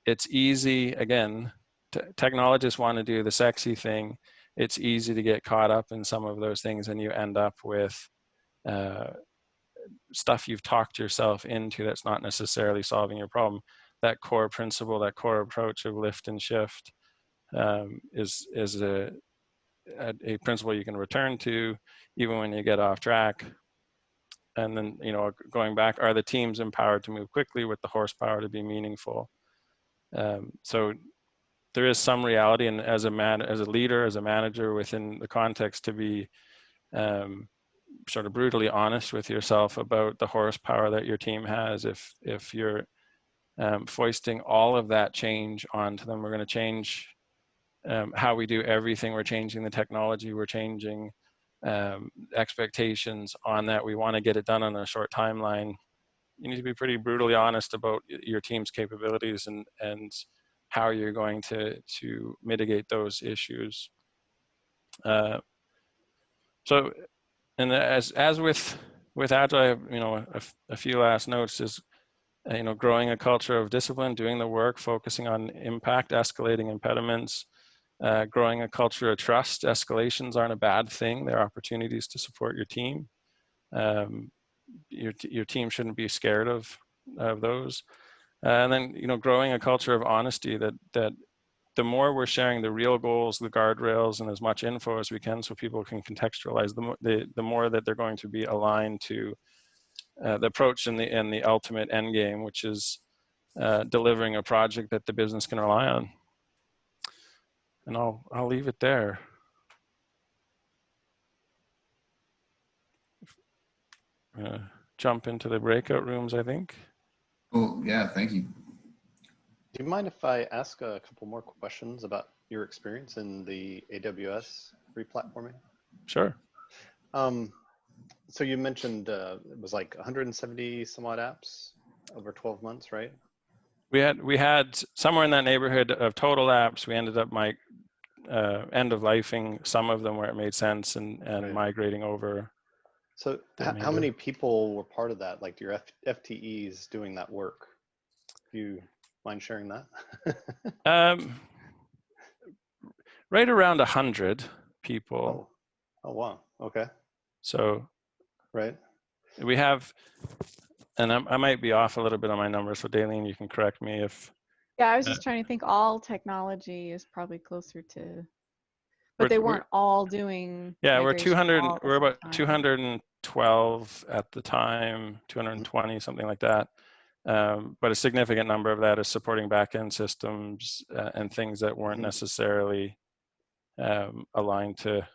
It's easy, again, technologists want to do the sexy thing. It's easy to get caught up in some of those things and you end up with stuff you've talked yourself into that's not necessarily solving your problem. That core principle, that core approach of lift and shift is a principle you can return to even when you get off track. And then, going back, are the teams empowered to move quickly with the horsepower to be meaningful? So there is some reality, and as a leader, as a manager within the context, to be sort of brutally honest with yourself about the horsepower that your team has. If you're foisting all of that change onto them, we're going to change how we do everything. We're changing the technology. We're changing expectations on that. We want to get it done on a short timeline. You need to be pretty brutally honest about your team's capabilities and how you're going to mitigate those issues. So, and as with Agile, I have, you know, a few last notes is, you know, growing a culture of discipline, doing the work, focusing on impact, escalating impediments, growing a culture of trust. Escalations aren't a bad thing. They're opportunities to support your team. Your team shouldn't be scared of those. And then, you know, growing a culture of honesty, that the more we're sharing the real goals, the guardrails, and as much info as we can so people can contextualize, the more that they're going to be aligned to the approach and the ultimate end game, which is delivering a project that the business can rely on. And I'll leave it there. Jump into the breakout rooms, I think.
Well, yeah, thank you.
Do you mind if I ask a couple more questions about your experience in the AWS replatforming?
Sure.
So you mentioned it was like 170 some odd apps over 12 months, right?
We had somewhere in that neighborhood of total apps. We ended up end of lifing some of them where it made sense and
Right.
migrating over.
So how many people were part of that? Like your FTEs doing that work? Do you mind sharing that?
Right around 100 people.
Oh wow. Okay.
So
right.
We have, and I might be off a little bit on my numbers, so Daleen, you can correct me if.
Yeah, I was just trying to think. All technology is probably closer to, but they weren't all doing.
Yeah, we're 200. We're about
time.
212 at the time, 220, something like that. But a significant number of that is supporting backend systems and things that weren't necessarily aligned to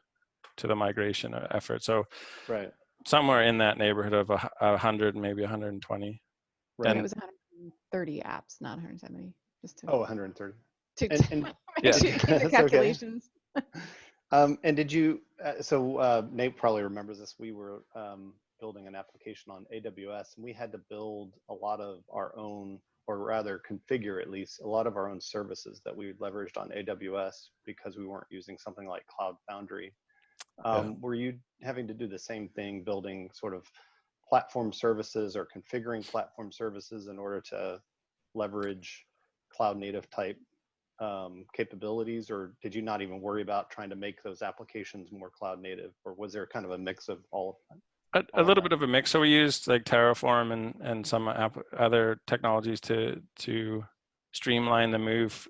the migration effort. So
right.
Somewhere in that neighborhood of 100, maybe 120.
Right. And it was 130 apps, not 170. Just to
130.
And yeah. The calculations.
Okay. And did you? So Nate probably remembers this. We were building an application on AWS, and we had to build a lot of our own, or rather configure at least a lot of our own services that we leveraged on AWS because we weren't using something like Cloud Foundry. Were you having to do the same thing, building sort of platform services or configuring platform services in order to leverage cloud native type capabilities, or did you not even worry about trying to make those applications more cloud native, or was there kind of a mix of all of that?
A little bit of a mix. So we used like Terraform and some other technologies to streamline the move.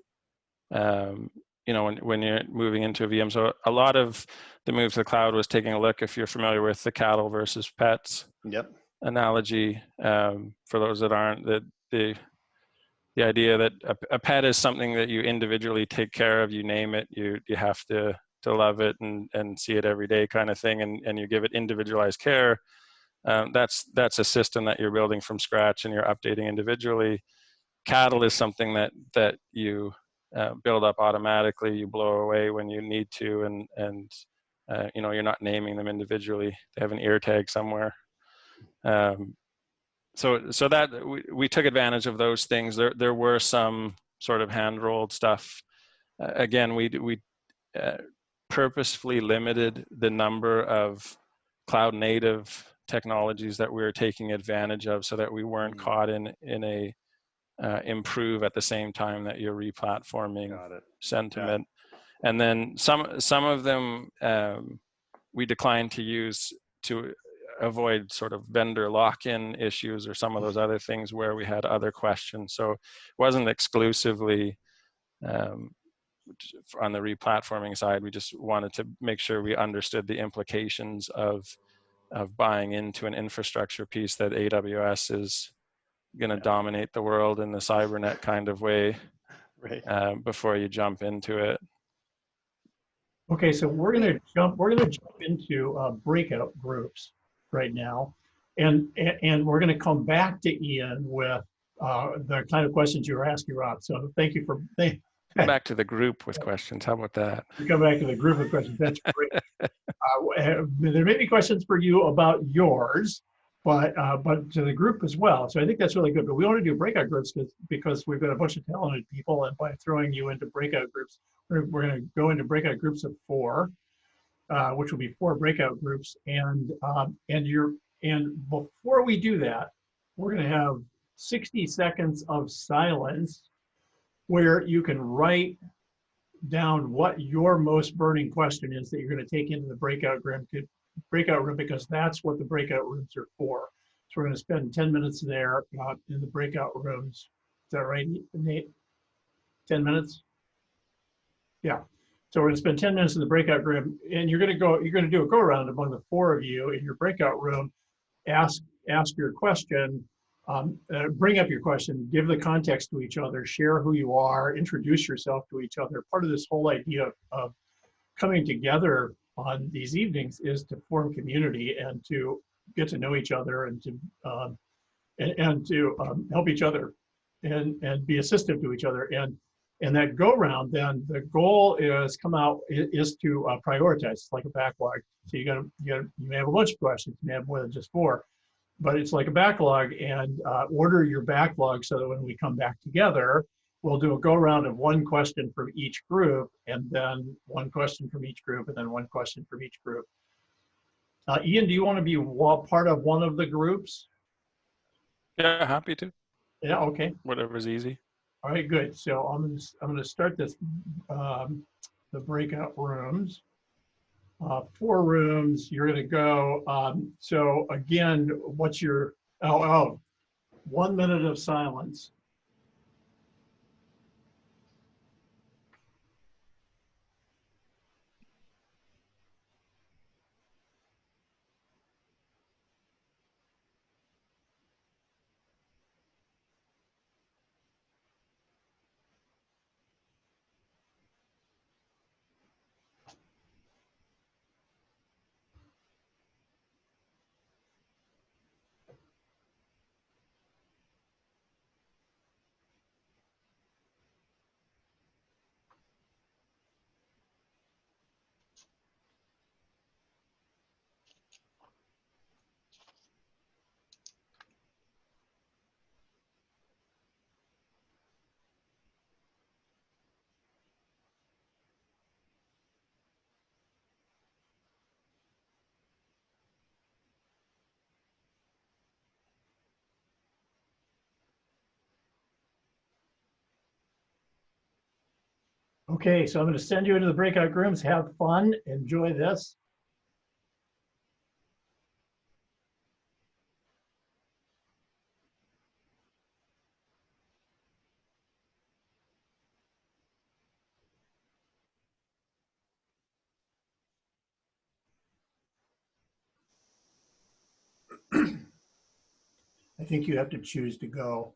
You know, when you're moving into a VM. So a lot of the move to the cloud was taking a look, if you're familiar with the cattle versus pets analogy. For those that aren't, the idea that a pet is something that you individually take care of, you name it, you have to love it and see it every day kind of thing, and you give it individualized care. That's a system that you're building from scratch and you're updating individually. Cattle is something that you build up automatically, you blow away when you need to, and you know, you're not naming them individually. They have an ear tag somewhere. So that we took advantage of those things. There were some sort of hand-rolled stuff. Again, we purposefully limited the number of cloud native technologies that we were taking advantage of so that we weren't caught in a improve at the same time that you're replatforming sentiment. And then some of them we declined to use to avoid sort of vendor lock-in issues or some of those other things where we had other questions. So it wasn't exclusively on the replatforming side. We just wanted to make sure we understood the implications of buying into an infrastructure piece that AWS is going to dominate the world in the cybernet kind of way, before you jump into it.
Okay, so we're gonna jump into breakout groups right now, and we're gonna come back to Ian with the kind of questions you were asking, Rob. So thank you for
Come back to the group with questions. How about that?
We come back to the group of questions. That's great. There may be questions for you about yours. but to the group as well. So I think that's really good. But we want to do breakout groups because we've got a bunch of talented people, and by throwing you into breakout groups, we're going to go into breakout groups of 4, which will be 4 breakout groups. And before we do that, we're going to have 60 seconds of silence where you can write down what your most burning question is that you're going to take into the breakout room because that's what the breakout rooms are for. So we're going to spend 10 minutes there in the breakout rooms. Is that right, Nate? 10 minutes? Yeah. So we're going to spend 10 minutes in the breakout room, and you're going to do a go around among the 4 of you in your breakout room. Ask your question, bring up your question, give the context to each other, share who you are, introduce yourself to each other. Part of this whole idea of coming together on these evenings is to form community and to get to know each other and to help each other and be assistive to each other. And that go round, then the goal is to prioritize. It's like a backlog. So you may have a bunch of questions, you may have more than just 4, but it's like a backlog, and order your backlog so that when we come back together, we'll do a go round of 1 question from each group, and then 1 question from each group, and then 1 question from each group. Ian, do you want to be part of one of the groups?
Yeah, happy to.
Yeah, okay.
Whatever's easy.
All right, good. So I'm gonna start this the breakout rooms. 4 rooms. You're gonna go. So again, what's your 1 minute of silence. Okay, so I'm going to send you into the breakout rooms. Have fun. Enjoy this. I think you have to choose to go.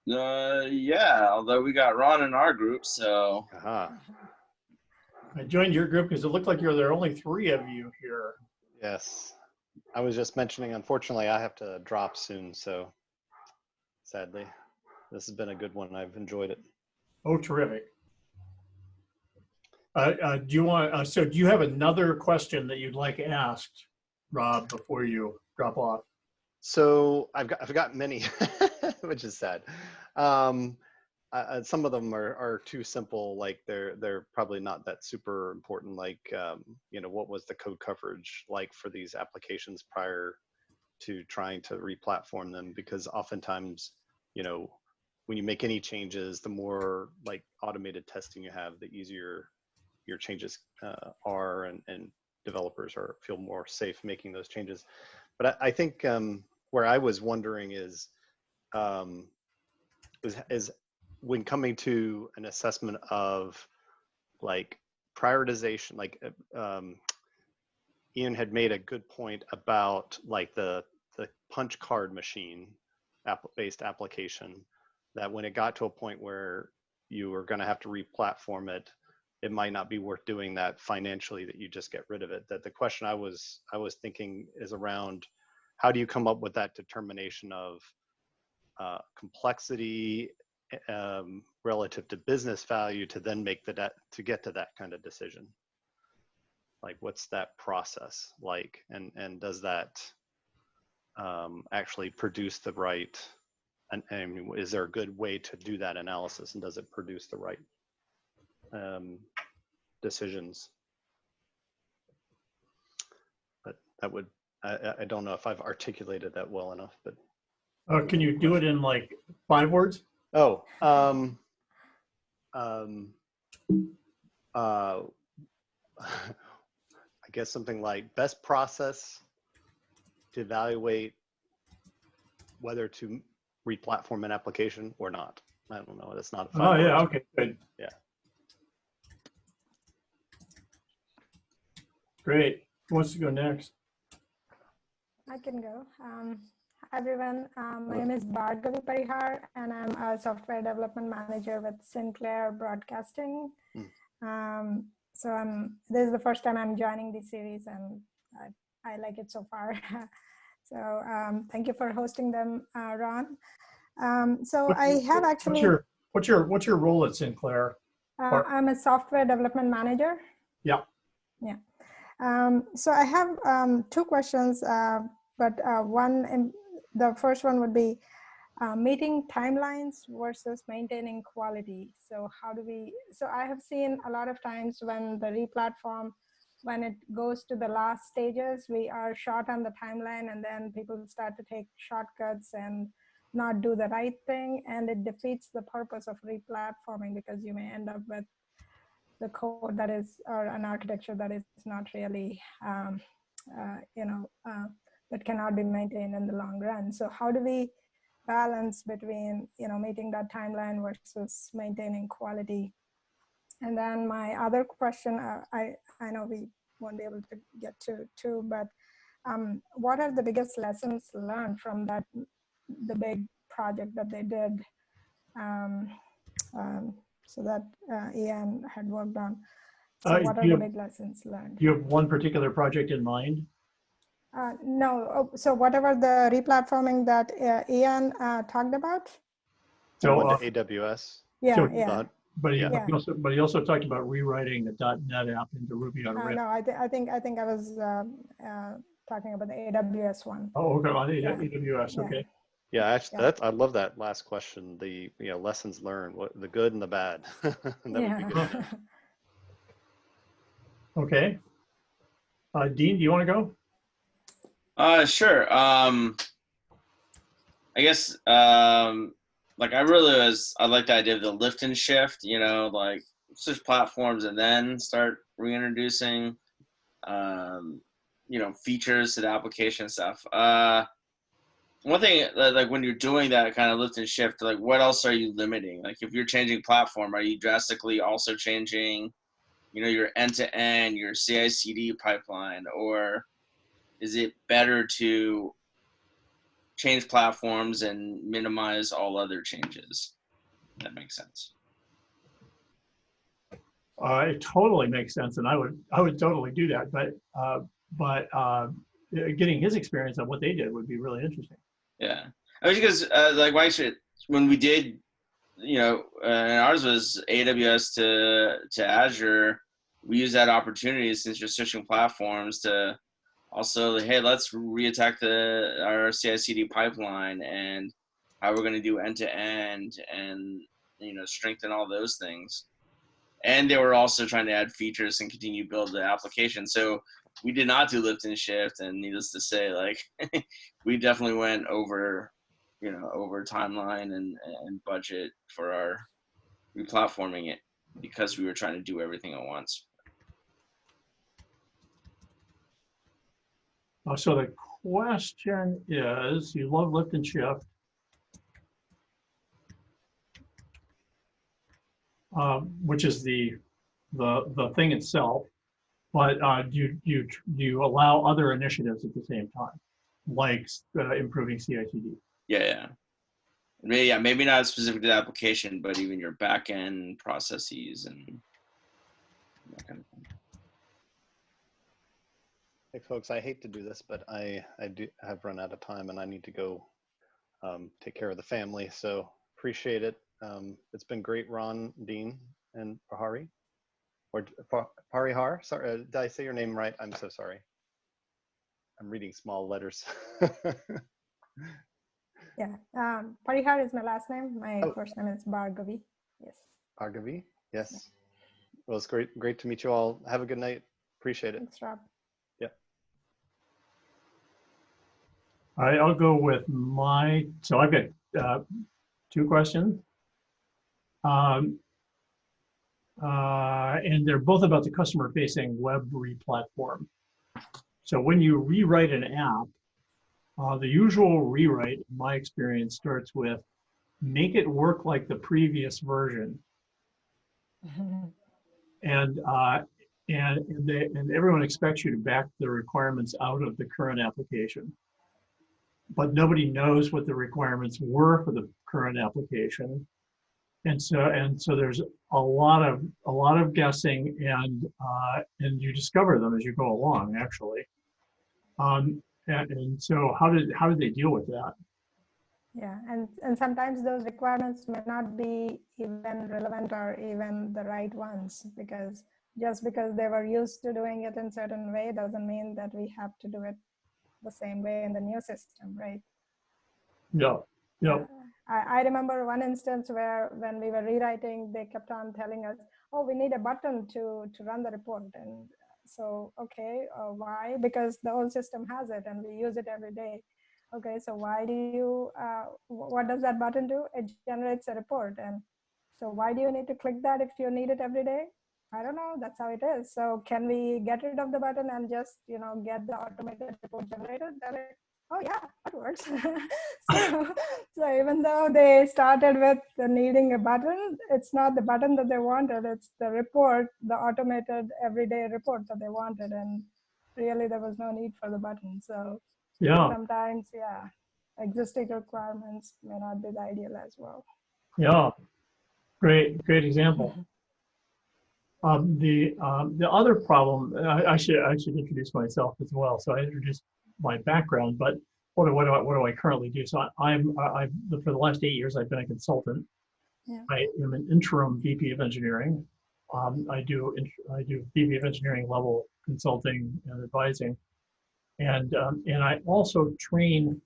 Yeah, although we got Ron in our group, so.
I joined your group because it looked like there are only 3 of you here.
Yes. I was just mentioning, unfortunately, I have to drop soon, so sadly, this has been a good one. I've enjoyed it.
Oh, terrific. Do you want? So, do you have another question that you'd like asked, Rob, before you drop off?
So I've got many, which is sad. Some of them are too simple. Like they're probably not that super important. Like what was the code coverage like for these applications prior to trying to re-platform them? Because oftentimes, when you make any changes, the more like automated testing you have, the easier your changes are, and developers feel more safe making those changes. But I think where I was wondering is when coming to an assessment of like prioritization, like Ian had made a good point about like the punch card machine based application, that when it got to a point where you were going to have to re-platform it, it might not be worth doing that financially, that you just get rid of it. That the question I was thinking is around, how do you come up with that determination of complexity relative to business value to then make to get to that kind of decision? Like, what's that process like, and does that actually produce the right, and is there a good way to do that analysis, and does it produce the right decisions? But that would, I don't know if I've articulated that well enough, but.
Can you do it in like 5 words?
Oh, I guess something like best process to evaluate whether to re-platform an application or not. I don't know. That's not.
Oh yeah. Okay. Good.
Yeah.
Great. Who wants to go next?
I can go. Hi everyone. My name is Bhargavi Parihar, and I'm a software development manager with Sinclair Broadcasting. So this is the first time I'm joining this series, and I like it so far. So thank you for hosting them, Ron. So I have actually.
What's your role at Sinclair?
I'm a software development manager.
Yeah.
Yeah. So I have 2 questions, but the first one would be meeting timelines versus maintaining quality. So so I have seen a lot of times when the re-platform, when it goes to the last stages, we are short on the timeline, and then people start to take shortcuts and not do the right thing, and it defeats the purpose of re-platforming, because you may end up with the code that is, or an architecture that is not really, that cannot be maintained in the long run. So how do we balance between, meeting that timeline versus maintaining quality? And then my other question, I know we won't be able to get to too, but what are the biggest lessons learned from the big project that they did? So that Ian had worked on. So what are the big lessons learned?
Do you have one particular project in mind?
No. So whatever the replatforming that Ian talked about.
So to AWS.
Yeah,
so,
yeah.
But he also talked about rewriting the .NET app into Ruby on Rails.
No, I think I was talking about the AWS one.
Oh, okay, on AWS.
Yeah.
Okay.
Yeah, actually, I love that last question. The lessons learned, the good and the bad. That would be good.
Okay. Dean, do you want to go?
Sure. I guess like I like the idea of the lift and shift. Like switch platforms and then start reintroducing features to the application stuff. One thing, like when you're doing that kind of lift and shift, like what else are you limiting? Like if you're changing platform, are you drastically also changing, your end-to-end, your CI/CD pipeline, or is it better to change platforms and minimize all other changes? That makes sense.
It totally makes sense, and I would totally do that. But getting his experience on what they did would be really interesting.
Yeah, I mean, because when we did, and ours was AWS to Azure, we use that opportunity, since you're switching platforms, to also, hey, let's reattack our CI/CD pipeline and how we're going to do end-to-end and strengthen all those things. And they were also trying to add features and continue to build the application. So we did not do lift and shift, and needless to say, like we definitely went over timeline and budget for our replatforming it, because we were trying to do everything at once.
So the question is, you love lift and shift. Which is the thing itself, but do you allow other initiatives at the same time, like improving CI/CD?
Yeah. Maybe not specific to the application, but even your back end processes and that kind of thing.
Hey folks, I hate to do this, but I do have run out of time and I need to go take care of the family. So appreciate it. It's been great, Ron, Dean, and Pahari. Or Parihar, sorry, did I say your name right? I'm so sorry. I'm reading small letters.
Yeah, Parihar is my last name. My
Oh.
first name is Bhargavi. Yes.
Bhargavi, yes. Well, it's great to meet you all. Have a good night. Appreciate it.
Thanks, Rob.
Yeah.
All right, I'll go with so I've got 2 questions. And they're both about the customer-facing web re-platform. So when you rewrite an app, the usual rewrite, in my experience, starts with make it work like the previous version. And everyone expects you to back the requirements out of the current application. But nobody knows what the requirements were for the current application. And so there's a lot of guessing, and you discover them as you go along, actually. And so how did they deal with that?
Yeah, and sometimes those requirements may not be even relevant or even the right ones, because just because they were used to doing it in a certain way doesn't mean that we have to do it the same way in the new system, right?
Yeah.
I remember one instance where when we were rewriting, they kept on telling us, oh, we need a button to run the report. And so, okay, why? Because the old system has it and we use it every day. Okay, so why do you, what does that button do? It generates a report. And so why do you need to click that if you need it every day? I don't know, that's how it is. So can we get rid of the button and just, get the automated report generated? They're like, oh yeah, that works. so even though they started with needing a button, it's not the button that they wanted, it's the report, the automated everyday report that they wanted. And really there was no need for the button. So
Yeah.
sometimes, yeah, existing requirements may not be the ideal as well.
Yeah. Great example. The other problem, I should introduce myself as well. So I introduced my background, but what do I currently do? So for the last 8 years, I've been a consultant.
Yeah.
I am an interim VP of engineering. I do VP of engineering level consulting and advising, and I also train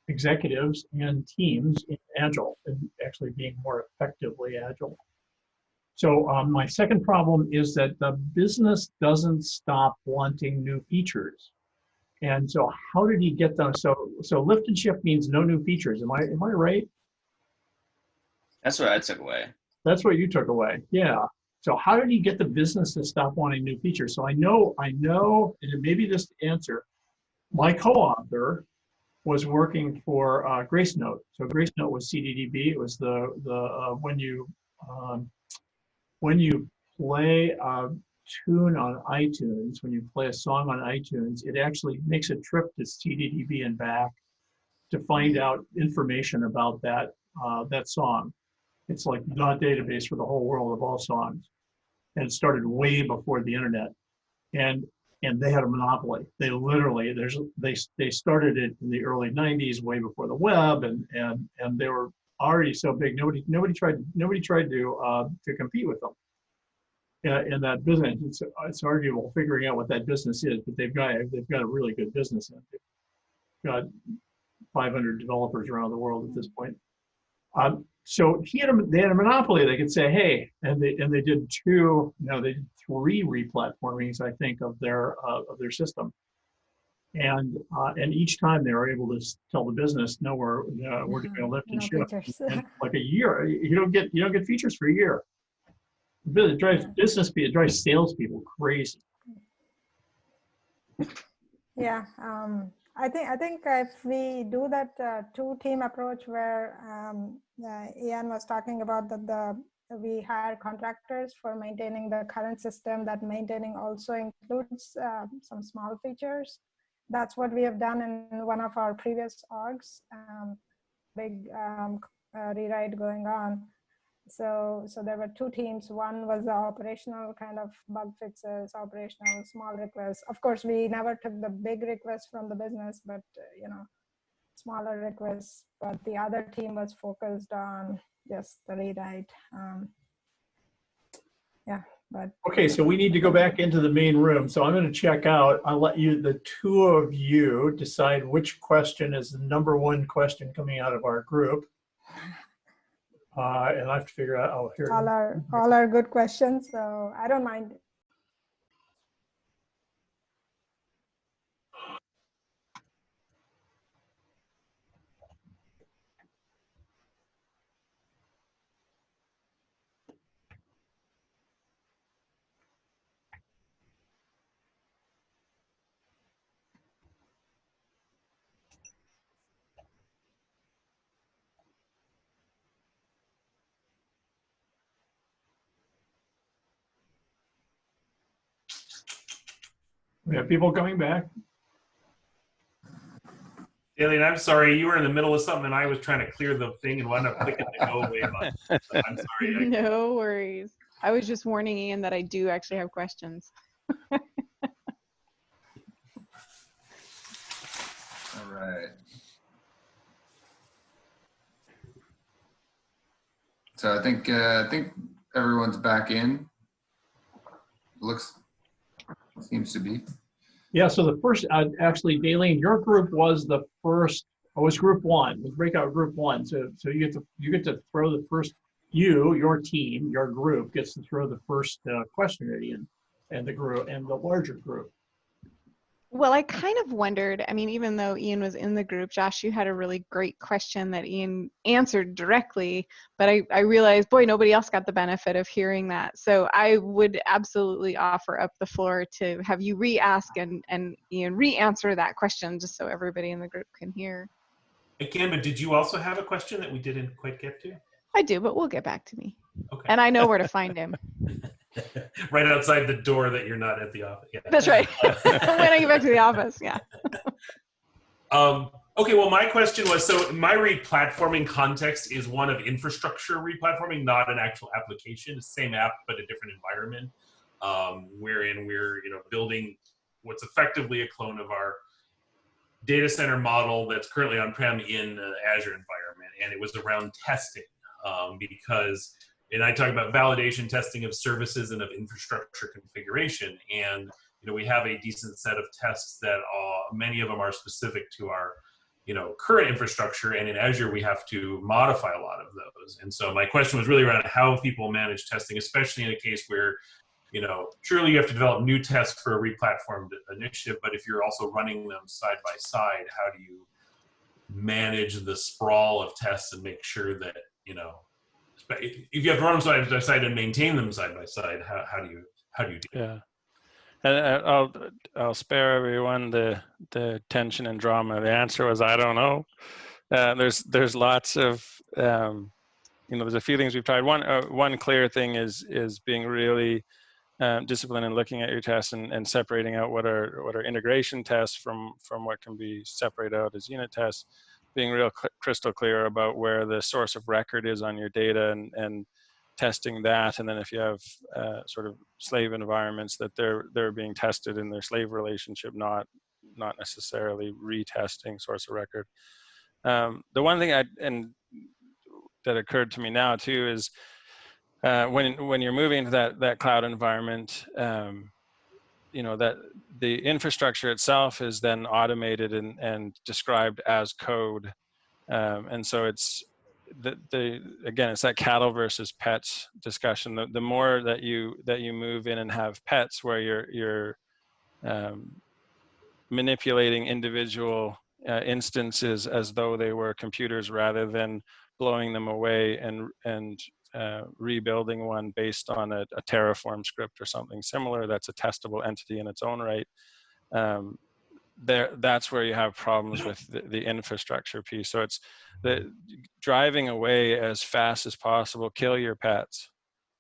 executives and teams in Agile and actually being more effectively Agile. So my second problem is that the business doesn't stop wanting new features. And so how did he get them? So lift and shift means no new features. Am I right?
That's what I took away.
That's what you took away. Yeah. So how did he get the business to stop wanting new features? So I know, and maybe this answer, my co-author was working for GraceNote. So GraceNote was CDDB. It was when you play a tune on iTunes, when you play a song on iTunes, it actually makes a trip to CDDB and back to find out information about that song. It's like the database for the whole world of all songs. And it started way before the internet. And they had a monopoly. They literally, they started it in the early 90s, way before the web, and they were already so big. Nobody tried to compete with them in that business. It's arguable figuring out what that business is, but they've got a really good business. They've got 500 developers around the world at this point. So they had a monopoly. They could say, hey, and they did they did 3 replatformings, I think, of their system. And each time they were able to tell the business, no, we're doing a lift and shift. And like a year, you don't get features for a year. It drives it drives salespeople crazy.
Yeah, I think if we do that 2-team approach where Ian was talking about that we hire contractors for maintaining the current system, that maintaining also includes some small features. That's what we have done in one of our previous orgs. Big rewrite going on. So there were two teams. One was the operational kind of bug fixes, operational small requests. Of course, we never took the big requests from the business, but smaller requests. But the other team was focused on just the rewrite. Yeah, but
Okay, so we need to go back into the main room. So I'm going to check out. I'll let you, the two of you, decide which question is the number one question coming out of our group. And I have to figure out. Oh, here.
all are good questions. So I don't mind.
We have people coming back.
Alien, I'm sorry, you were in the middle of something and I was trying to clear the thing and wound up clicking the go away button. I'm sorry.
No worries. I was just warning Ian that I do actually have questions.
All right. So I think everyone's back in. Seems to be.
Yeah, so the first, actually, Daleen, your group was the first, was group one, was breakout group one. So you get to throw the first, your team, your group gets to throw the first question at Ian and the group and the larger group.
Well, I kind of wondered, I mean, even though Ian was in the group, Josh, you had a really great question that Ian answered directly, but I realized, boy, nobody else got the benefit of hearing that. So I would absolutely offer up the floor to have you re-ask and Ian re-answer that question just so everybody in the group can hear.
I can, but did you also have a question that we didn't quite get to?
I do, but we'll get back to me.
Okay.
And I know where to find him.
Right outside the door that you're not at the office. Yeah.
That's right. When I get back to the office, yeah.
Okay, well, my question was, so my replatforming context is one of infrastructure replatforming, not an actual application, same app, but a different environment, wherein we're building what's effectively a clone of our data center model that's currently on-prem in an Azure environment. And it was around testing because, and I talk about validation testing of services and of infrastructure configuration. And we have a decent set of tests that many of them are specific to our current infrastructure, and in Azure we have to modify a lot of those. And so my question was really around how people manage testing, especially in a case where surely you have to develop new tests for a replatformed initiative, but if you're also running them side by side, how do you manage the sprawl of tests and make sure that if you have to run them side by side and maintain them side by side, how do you do?
Yeah. And I'll spare everyone the tension and drama. The answer was, I don't know. There's lots of there's a few things we've tried. One clear thing is being really disciplined in looking at your tests and separating out what are integration tests from what can be separated out as unit tests. Being real crystal clear about where the source of record is on your data and testing that, and then if you have sort of slave environments, that they're being tested in their slave relationship, not necessarily retesting source of record. The one thing that occurred to me now too is when you're moving to that cloud environment, that the infrastructure itself is then automated and described as code, and so it's again, it's that cattle versus pets discussion. The more that you move in and have pets where you're manipulating individual instances as though they were computers rather than blowing them away and rebuilding one based on a Terraform script or something similar that's a testable entity in its own right. That's where you have problems with the infrastructure piece. So it's the driving away as fast as possible, kill your pets.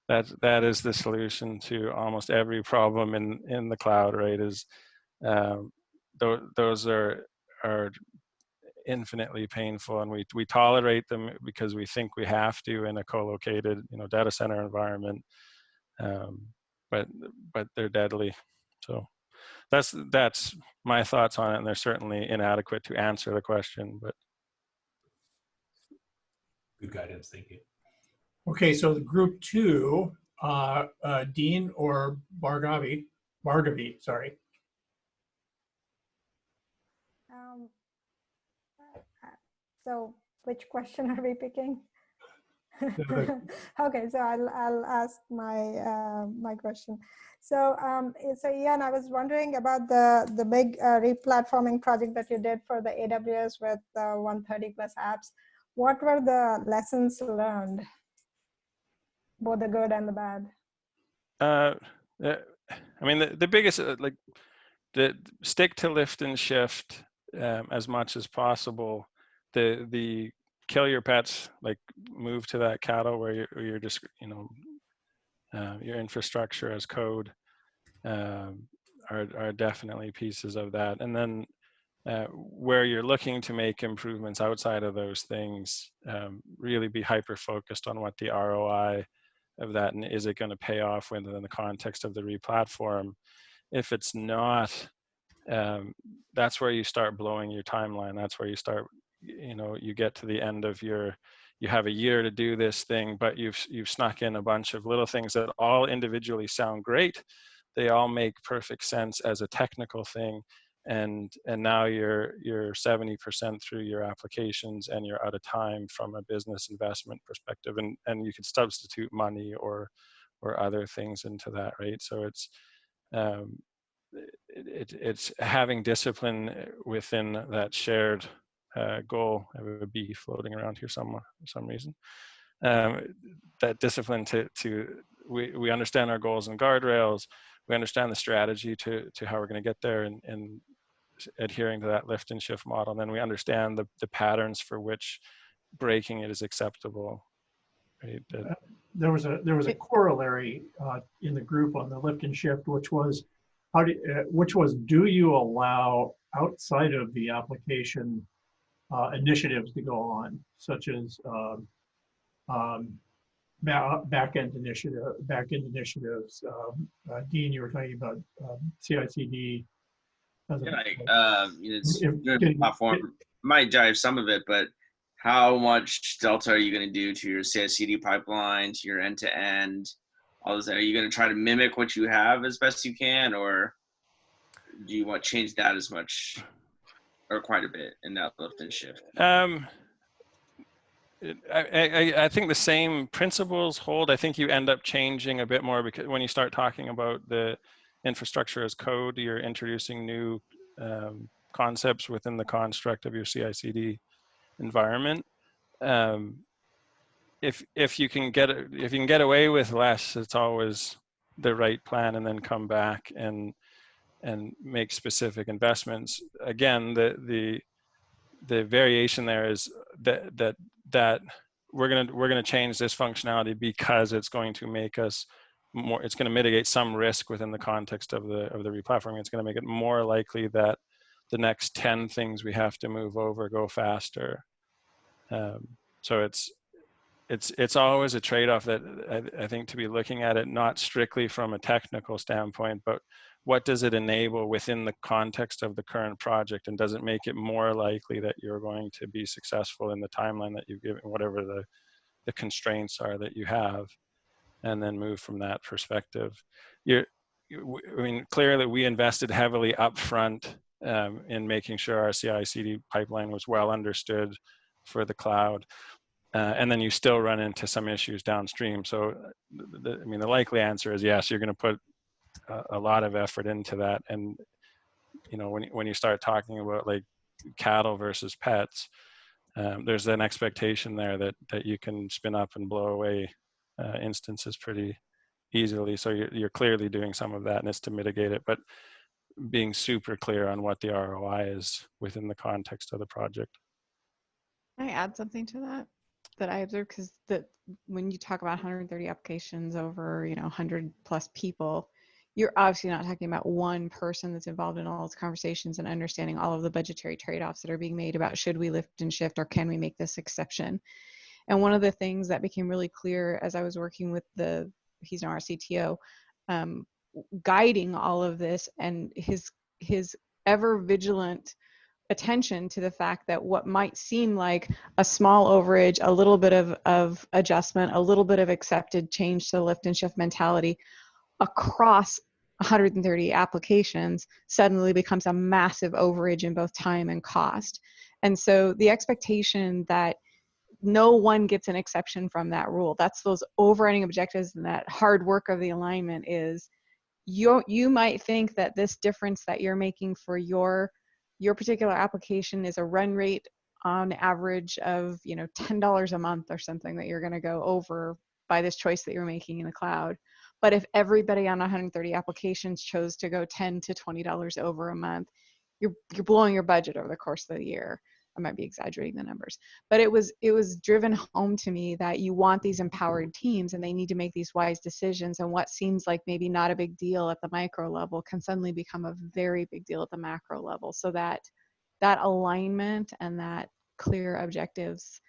That is the solution to almost every problem in the cloud, right? Is those are infinitely painful, and we tolerate them because we think we have to in a co-located, data center environment. But they're deadly. So that's my thoughts on it, and they're certainly inadequate to answer the question. But
Good guidance, thank you.
Okay, so the group 2, Dean or Bargavi, sorry.
So which question are we picking? Okay, so I'll ask my question. So so Ian, I was wondering about the big replatforming project that you did for the AWS with 130 plus apps. What were the lessons learned, both the good and the bad?
I mean, the biggest, the stick to lift and shift as much as possible. The kill your pets, like move to that cattle where you're just, your infrastructure as code are definitely pieces of that. And then where you're looking to make improvements outside of those things, really be hyper focused on what the ROI of that, and is it going to pay off within the context of the replatform? If it's not, that's where you start blowing your timeline. That's where you start, you get to the end of you have a year to do this thing, but you've snuck in a bunch of little things that all individually sound great. They all make perfect sense as a technical thing. And now you're 70% through your applications, and you're out of time from a business investment perspective, and you can substitute money or other things into that, right? So it's having discipline within that shared goal. I have a bee floating around here somewhere for some reason. That discipline we understand our goals and guardrails. We understand the strategy to how we're going to get there, and adhering to that lift and shift model. And then we understand the patterns for which breaking it is acceptable. Right?
There was a corollary in the group on the lift and shift, which was do you allow outside of the application initiatives to go on, such as back-end initiatives. Dean, you were talking about CI/CD.
It's your platform might drive some of it, but how much delta are you going to do to your CI/CD pipeline, to your end-to-end, all this? Are you going to try to mimic what you have as best you can, or do you want to change that as much or quite a bit in that lift and shift?
I think the same principles hold. I think you end up changing a bit more, because when you start talking about the infrastructure as code, you're introducing new concepts within the construct of your CI/CD environment. If you can get away with less, it's always the right plan, and then come back and make specific investments. Again, the variation there is that we're gonna change this functionality because it's going to make us more. It's going to mitigate some risk within the context of the replatforming. It's going to make it more likely that the next 10 things we have to move over go faster. So it's always a trade-off that I think to be looking at it not strictly from a technical standpoint, but what does it enable within the context of the current project, and does it make it more likely that you're going to be successful in the timeline that you've given, whatever the constraints are that you have, and then move from that perspective. I mean, clearly we invested heavily upfront in making sure our CI/CD pipeline was well understood for the cloud. And then you still run into some issues downstream. So, I mean, the likely answer is yes, you're going to put a lot of effort into that. And, when you start talking about like cattle versus pets, there's an expectation there that you can spin up and blow away instances pretty easily. So you're clearly doing some of that, and it's to mitigate it, but being super clear on what the ROI is within the context of the project.
Can I add something to that I observed? Because when you talk about 130 applications over 100 plus people, you're obviously not talking about one person that's involved in all those conversations and understanding all of the budgetary trade-offs that are being made about should we lift and shift or can we make this exception. And one of the things that became really clear as I was working with he's now our CTO, guiding all of this, and his ever vigilant attention to the fact that what might seem like a small overage, a little bit of adjustment, a little bit of accepted change to the lift and shift mentality across 130 applications suddenly becomes a massive overage in both time and cost. And so the expectation that no one gets an exception from that rule, that's those overriding objectives, and that hard work of the alignment is you might think that this difference that you're making for your particular application is a run rate on average of $10 a month or something that you're going to go over by this choice that you're making in the cloud. But if everybody on 130 applications chose to go $10 to $20 over a month, you're blowing your budget over the course of the year. I might be exaggerating the numbers, but it was driven home to me that you want these empowered teams and they need to make these wise decisions, and what seems like maybe not a big deal at the micro level can suddenly become a very big deal at the macro level. So that alignment and that clear objectives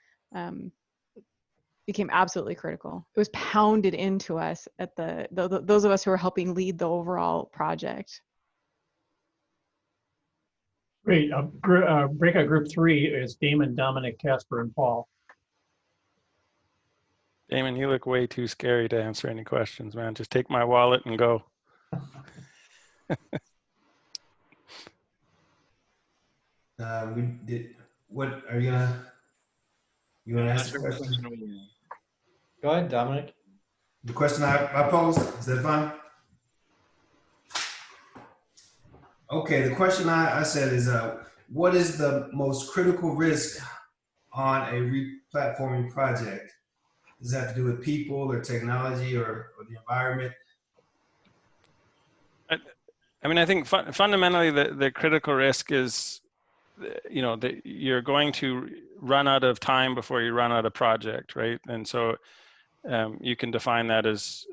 became absolutely critical. It was pounded into us at those of us who were helping lead the overall project.
Great. Breakout group 3 is Damon, Dominic, Casper, and Paul.
Damon, you look way too scary to answer any questions, man. Just take my wallet and go.
What are you gonna ask the question?
Go ahead, Dominic.
The question I posed, is that fine? Okay, the question I said is, what is the most critical risk on a re-platforming project? Does it have to do with people or technology or the environment?
I mean, I think fundamentally the critical risk is, that you're going to run out of time before you run out of project, right? And so you can define that as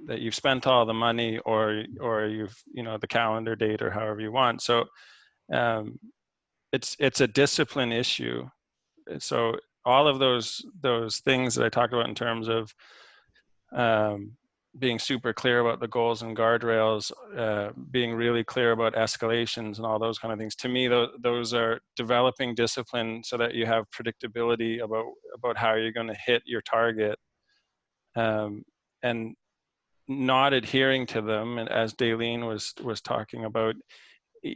that you've spent all the money or you've, the calendar date or however you want. So it's a discipline issue. So all of those things that I talked about in terms of being super clear about the goals and guardrails, being really clear about escalations and all those kind of things. To me, those are developing discipline so that you have predictability about how you're going to hit your target, and not adhering to them. And as Daleen was talking about,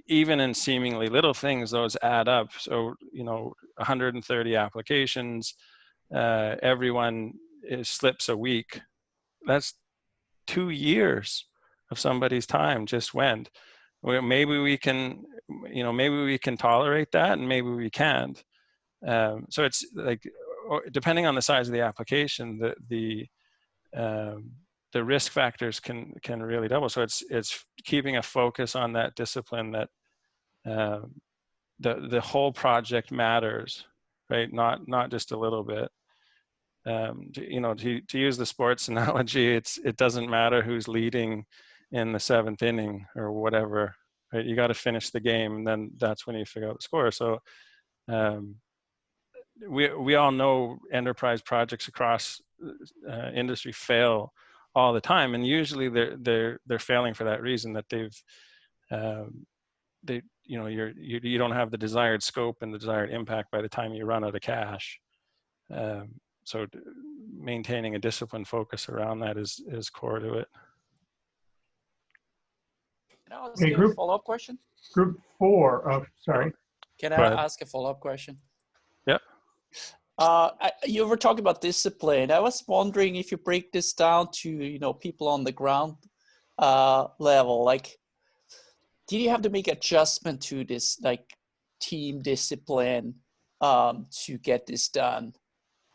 even in seemingly little things, those add up. So 130 applications, everyone slips a week. That's 2 years of somebody's time just went. Maybe we can tolerate that, and maybe we can't. So it's like, depending on the size of the application, the risk factors can really double. So it's keeping a focus on that discipline that the whole project matters, right? Not just a little bit. To use the sports analogy, it doesn't matter who's leading in the 7th inning or whatever, right? You got to finish the game, and then that's when you figure out the score. So we all know enterprise projects across industry fail all the time, and usually they're failing for that reason, that you don't have the desired scope and the desired impact by the time you run out of cash. So maintaining a disciplined focus around that is core to it.
Can I ask a follow-up question?
Group 4, oh, sorry.
Can I ask a follow-up question?
Yep.
You were talking about discipline. I was wondering if you break this down to, people on the ground level, like, did you have to make adjustment to this, like, team discipline to get this done?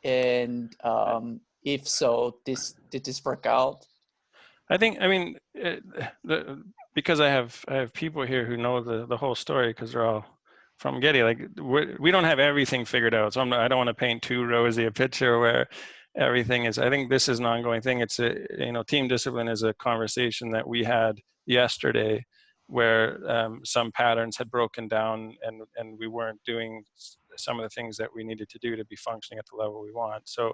And if so, did this work out?
Because I have people here who know the whole story, because they're all from Getty. Like, we don't have everything figured out, so I don't want to paint too rosy a picture where everything is, I think this is an ongoing thing. It's a, team discipline is a conversation that we had yesterday where some patterns had broken down and we weren't doing some of the things that we needed to do to be functioning at the level we want. So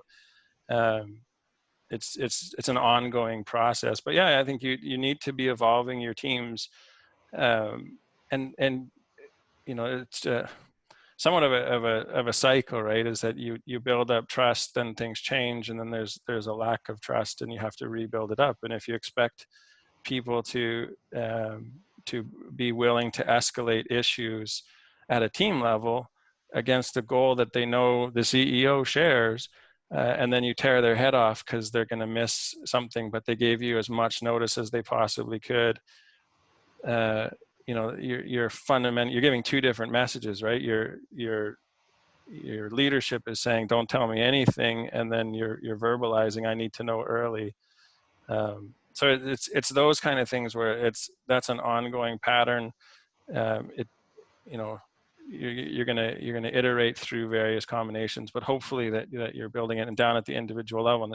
it's an ongoing process, but yeah, I think you need to be evolving your teams, and it's somewhat of a cycle, right? Is that you build up trust, then things change, and then there's a lack of trust, and you have to rebuild it up. And if you expect people to be willing to escalate issues at a team level against a goal that they know the CEO shares, and then you tear their head off because they're going to miss something, but they gave you as much notice as they possibly could. You're giving two different messages, right? Your leadership is saying, don't tell me anything, and then you're verbalizing, I need to know early. So it's those kind of things where that's an ongoing pattern. You're gonna iterate through various combinations, but hopefully that you're building it and down at the individual level. And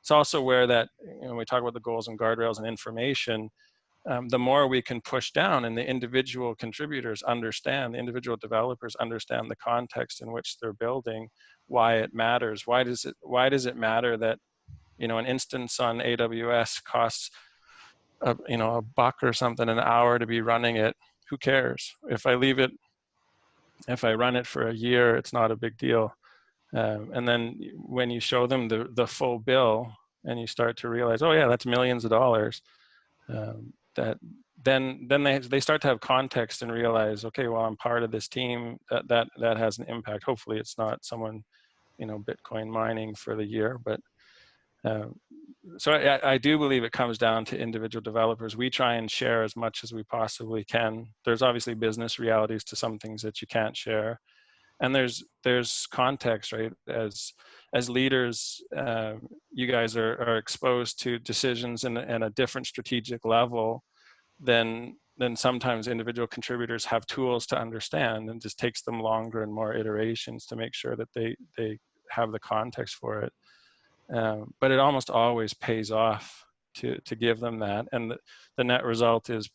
it's also where that we talk about the goals and guardrails and information. The more we can push down and the individual contributors understand, the individual developers understand the context in which they're building, why it matters. Why does it matter that an instance on AWS costs $1 or something an hour to be running it? Who cares? If I run it for a year, it's not a big deal. And then when you show them the full bill and you start to realize, oh yeah, that's millions of dollars, that then they start to have context and realize, okay, well, I'm part of this team that has an impact. Hopefully it's not someone, Bitcoin mining for the year, but so I do believe it comes down to individual developers. We try and share as much as we possibly can. There's obviously business realities to some things that you can't share. And there's context, right? As leaders, you guys are exposed to decisions in a different strategic level than sometimes individual contributors have tools to understand, and just takes them longer and more iterations to make sure that they have the context for it. But it almost always pays off to give them that, and the net result is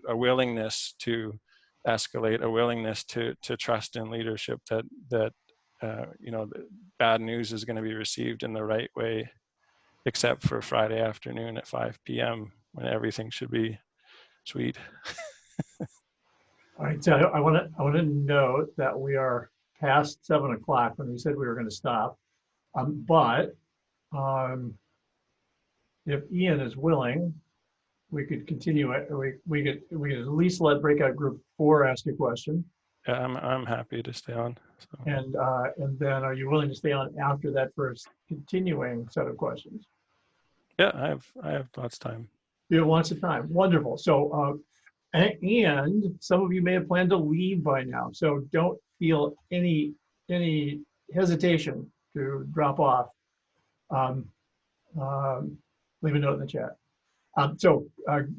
a willingness to escalate, a willingness to trust in leadership that bad news is going to be received in the right way, except for Friday afternoon at 5 p.m. when everything should be sweet.
All right, so I want to note that we are past 7 o'clock when we said we were going to stop, but if Ian is willing, we could continue it. We could at least let Breakout Group 4 ask a question.
Yeah, I'm happy to stay on. So.
And then, are you willing to stay on after that for a continuing set of questions?
Yeah, I have lots of time.
You have lots of time. Wonderful. So, and some of you may have planned to leave by now, so don't feel any hesitation to drop off. Leave a note in the chat. So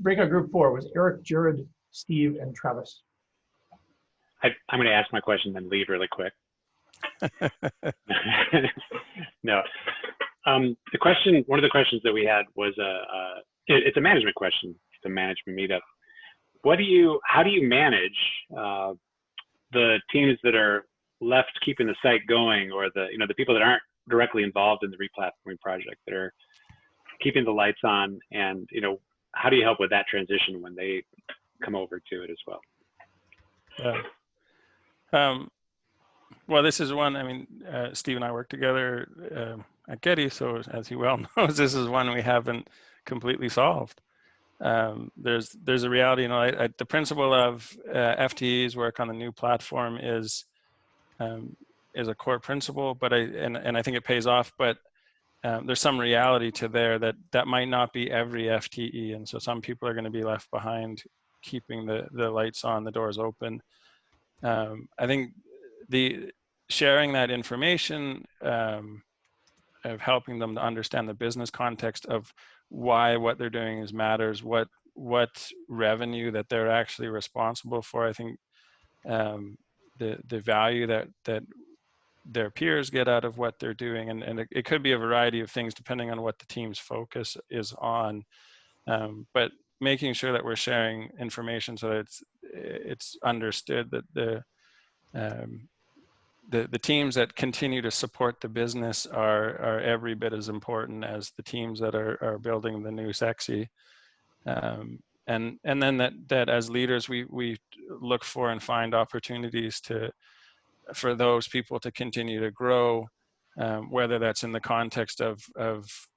Breakout Group 4 was Eric, Jared, Steve, and Travis.
I'm going to ask my question then leave really quick. No. The question, one of the questions that we had was it's a management question. It's a management meetup. How do you manage the teams that are left keeping the site going, or the people that aren't directly involved in the replatforming project that are keeping the lights on, and how do you help with that transition when they come over to it as well?
Yeah. Well, this is one, Steve and I work together at Getty, so as he well knows, this is one we haven't completely solved. There's a reality, the principle of FTEs work on the new platform is a core principle, but I think it pays off, but there's some reality to that might not be every FTE, and so some people are going to be left behind keeping the lights on, the doors open. I think the sharing that information, of helping them to understand the business context of why what they're doing matters, what revenue that they're actually responsible for. I think the value that their peers get out of what they're doing. And it could be a variety of things depending on what the team's focus is on. But making sure that we're sharing information so that it's understood that the teams that continue to support the business are every bit as important as the teams that are building the new sexy. And then that as leaders, we look for and find opportunities for those people to continue to grow, whether that's in the context of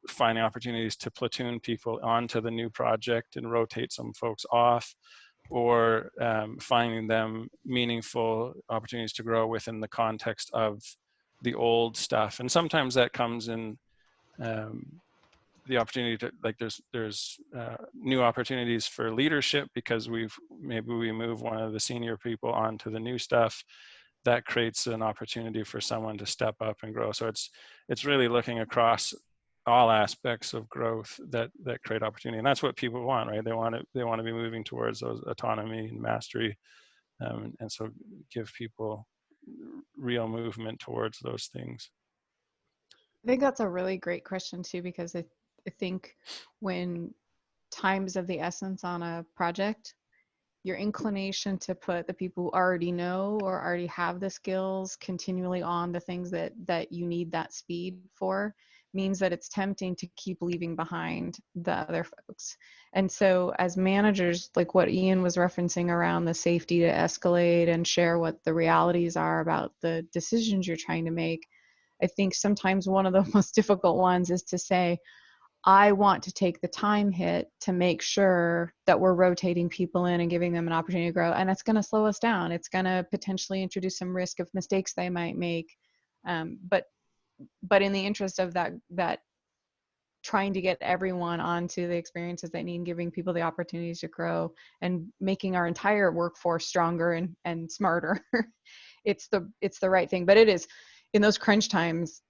finding opportunities to platoon people onto the new project and rotate some folks off, or finding them meaningful opportunities to grow within the context of the old stuff. And sometimes that comes in the opportunity to, like, there's new opportunities for leadership because maybe we move one of the senior people onto the new stuff. That creates an opportunity for someone to step up and grow. So it's really looking across all aspects of growth that create opportunity, and that's what people want, right? They want to be moving towards those autonomy and mastery, and so give people real movement towards those things.
I think that's a really great question too, because I think when time is of the essence on a project, your inclination to put the people who already know or already have the skills continually on the things that you need that speed for means that it's tempting to keep leaving behind the other folks. And so as managers, like what Ian was referencing around the safety to escalate and share what the realities are about the decisions you're trying to make, I think sometimes one of the most difficult ones is to say, I want to take the time hit to make sure that we're rotating people in and giving them an opportunity to grow. And it's going to slow us down. It's going to potentially introduce some risk of mistakes they might make. But in the interest of that trying to get everyone onto the experiences they need and giving people the opportunities to grow and making our entire workforce stronger and smarter, it's the right thing. But it is, in those crunch times,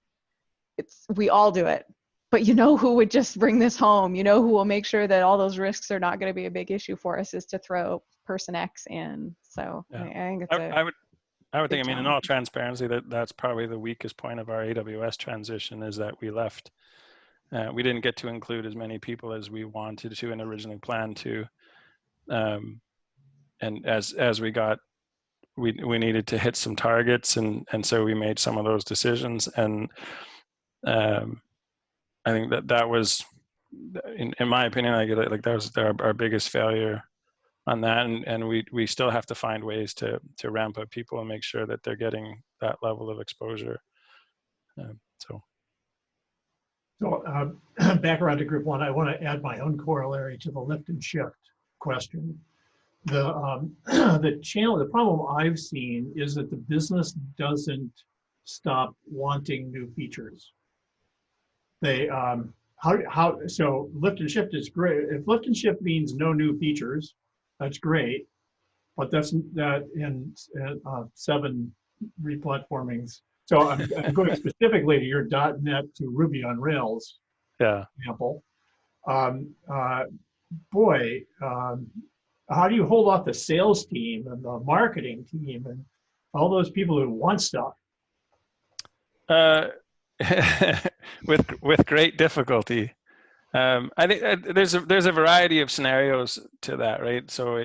we all do it. But you know who would just bring this home? You know who will make sure that all those risks are not going to be a big issue for us is to throw person X in. So yeah. I think it's
I would think, I mean, in all transparency, that's probably the weakest point of our AWS transition, is that we left. We didn't get to include as many people as we wanted to and originally planned to. And as we got, we needed to hit some targets, and so we made some of those decisions. And I think that was, in my opinion, like that was our biggest failure on that, and we still have to find ways to ramp up people and make sure that they're getting that level of exposure.
So back around to group one, I want to add my own corollary to the lift and shift question. The problem I've seen is that the business doesn't stop wanting new features. They so lift and shift is great. If lift and shift means no new features, that's great, but that's that in 7 replatformings. So I'm going specifically to your .NET to Ruby on Rails example. How do you hold off the sales team and the marketing team and all those people who want stuff?
With great difficulty. I think there's a variety of scenarios to that, right? So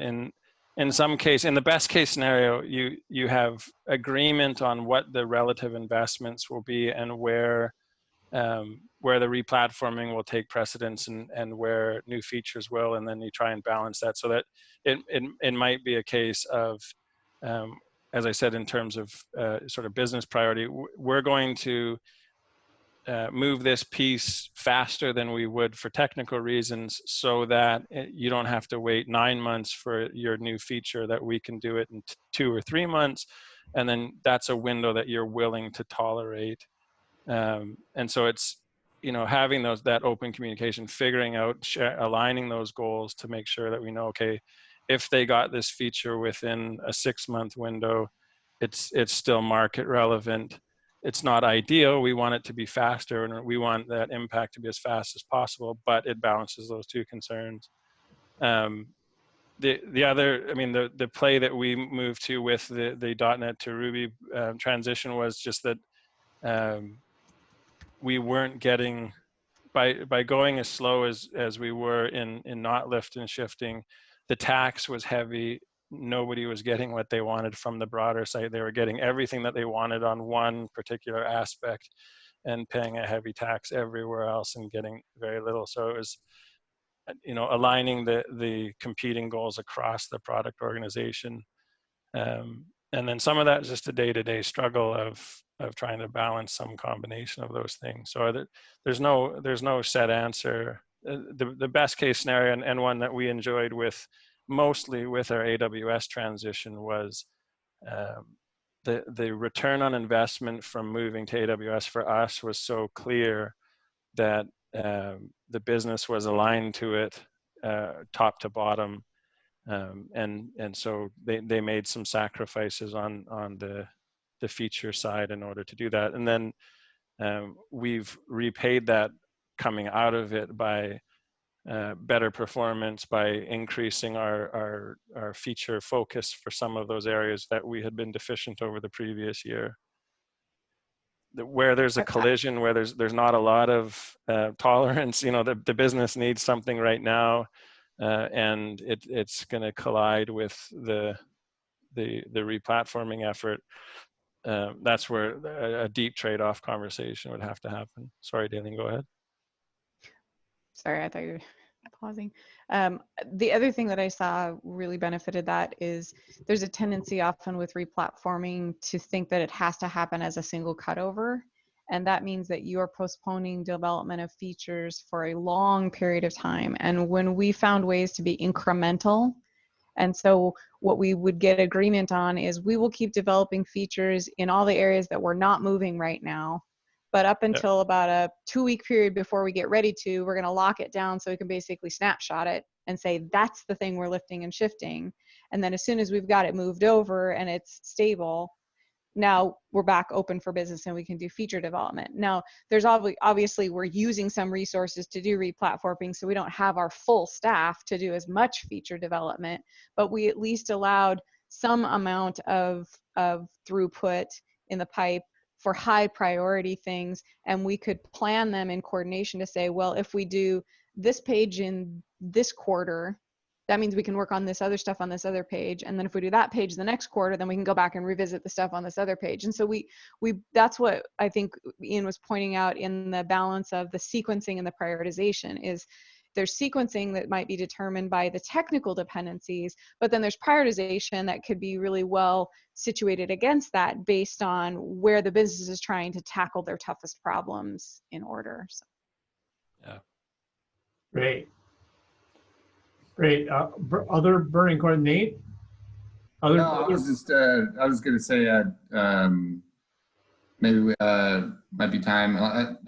in some case, in the best case scenario, you have agreement on what the relative investments will be and where the replatforming will take precedence and where new features will, and then you try and balance that so that it might be a case of, as I said, in terms of sort of business priority, we're going to move this piece faster than we would for technical reasons, so that you don't have to wait 9 months for your new feature, that we can do it in 2 or 3 months, and then that's a window that you're willing to tolerate. And so it's, having that open communication, figuring out, aligning those goals to make sure that we know, okay, if they got this feature within a 6-month window, it's still market relevant. It's not ideal. We want it to be faster, and we want that impact to be as fast as possible, but it balances those two concerns. The other, I mean, the play that we moved to with the .NET to Ruby transition was just that we weren't getting, by going as slow as we were in not lift and shifting, the tax was heavy. Nobody was getting what they wanted from the broader site. They were getting everything that they wanted on one particular aspect and paying a heavy tax everywhere else and getting very little. So it was, you know, aligning the competing goals across the product organization. And then some of that is just a day-to-day struggle of trying to balance some combination of those things. So there's no set answer. The best case scenario, and one that we enjoyed mostly with our AWS transition, was the return on investment from moving to AWS for us was so clear that the business was aligned to it, top to bottom. And so they made some sacrifices on the feature side in order to do that. And then we've repaid that coming out of it by better performance, by increasing our feature focus for some of those areas that we had been deficient over the previous year. Where there's a collision, where there's not a lot of tolerance, you know, the business needs something right now, and it's going to collide with the replatforming effort. That's where a deep trade-off conversation would have to happen. Sorry, Daleen, go ahead.
Sorry, I thought you were pausing. The other thing that I saw really benefited that is there's a tendency often with replatforming to think that it has to happen as a single cutover. And that means that you are postponing development of features for a long period of time. And when we found ways to be incremental, and so what we would get agreement on is we will keep developing features in all the areas that we're not moving right now. But up until about a 2-week period before we get ready to, we're going to lock it down so we can basically snapshot it and say, that's the thing we're lifting and shifting. And then as soon as we've got it moved over and it's stable, now we're back open for business and we can do feature development. Now, there's obviously we're using some resources to do replatforming, so we don't have our full staff to do as much feature development, but we at least allowed some amount of throughput in the pipe for high priority things, and we could plan them in coordination to say, well, if we do this page in this quarter, that means we can work on this other stuff on this other page, and then if we do that page the next quarter, then we can go back and revisit the stuff on this other page. And so we that's what I think Ian was pointing out in the balance of the sequencing and the prioritization is there's sequencing that might be determined by the technical dependencies, but then there's prioritization that could be really well situated against that based on where the business is trying to tackle their toughest problems in order. So.
Yeah.
Great. Great. Other burning question, Nate?
I was going to say maybe we, might be time.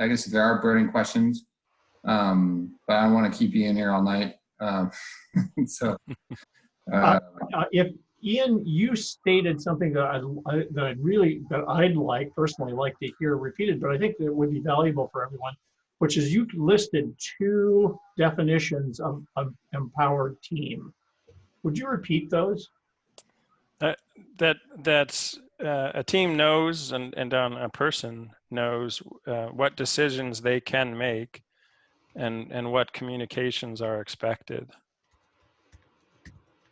I guess if there are burning questions, but I don't want to keep you in here all night. So,
if Ian, you stated something that I'd personally like to hear repeated, but I think that would be valuable for everyone, which is you listed 2 definitions of empowered team. Would you repeat those?
That's a team knows, and a person knows what decisions they can make, and what communications are expected.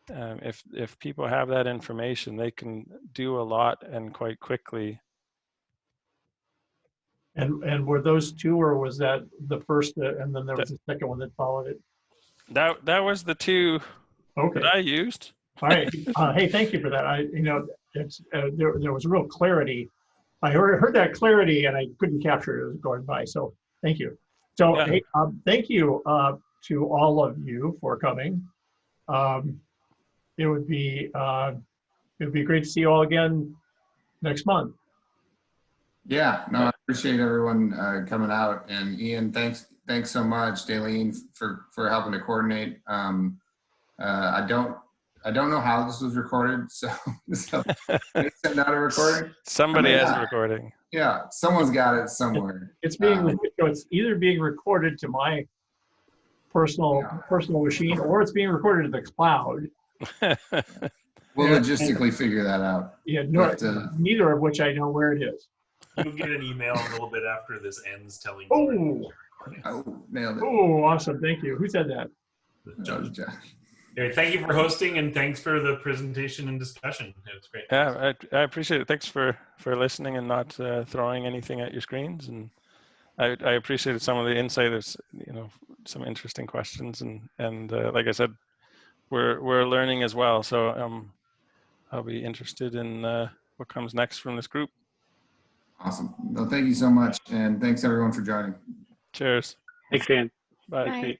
If people have that information, they can do a lot and quite quickly.
And were those 2, or was that the first, and then there was a second one that followed it?
That was the 2 that I used.
All right. Hey, thank you for that. There was real clarity. I heard that clarity, and I couldn't capture it as going by. So thank you. So yeah. Hey, thank you to all of you for coming. It would be great to see you all again next month.
Yeah, no, I appreciate everyone coming out, and Ian, thanks so much, Daleen, for helping to coordinate. I don't know how this was recorded, so they sent out a recording.
Somebody has a recording.
Yeah, someone's got it somewhere.
It's either being recorded to my personal machine, or it's being recorded to the cloud.
We'll logistically figure that out.
Yeah, neither of which I know where it is.
You'll get an email a little bit after this ends telling you.
Oh,
Nailed it.
oh, awesome. Thank you. Who said that?
Judge Jack.
Anyway, thank you for hosting, and thanks for the presentation and discussion. It was great.
Yeah, I appreciate it. Thanks for listening and not throwing anything at your screens. And I appreciated some of the insight. There's, you know, some interesting questions, and like I said, we're learning as well. So I'll be interested in what comes next from this group.
Awesome. No, thank you so much, and thanks everyone for joining.
Cheers.
Thanks, Dan.
Bye.
Bye.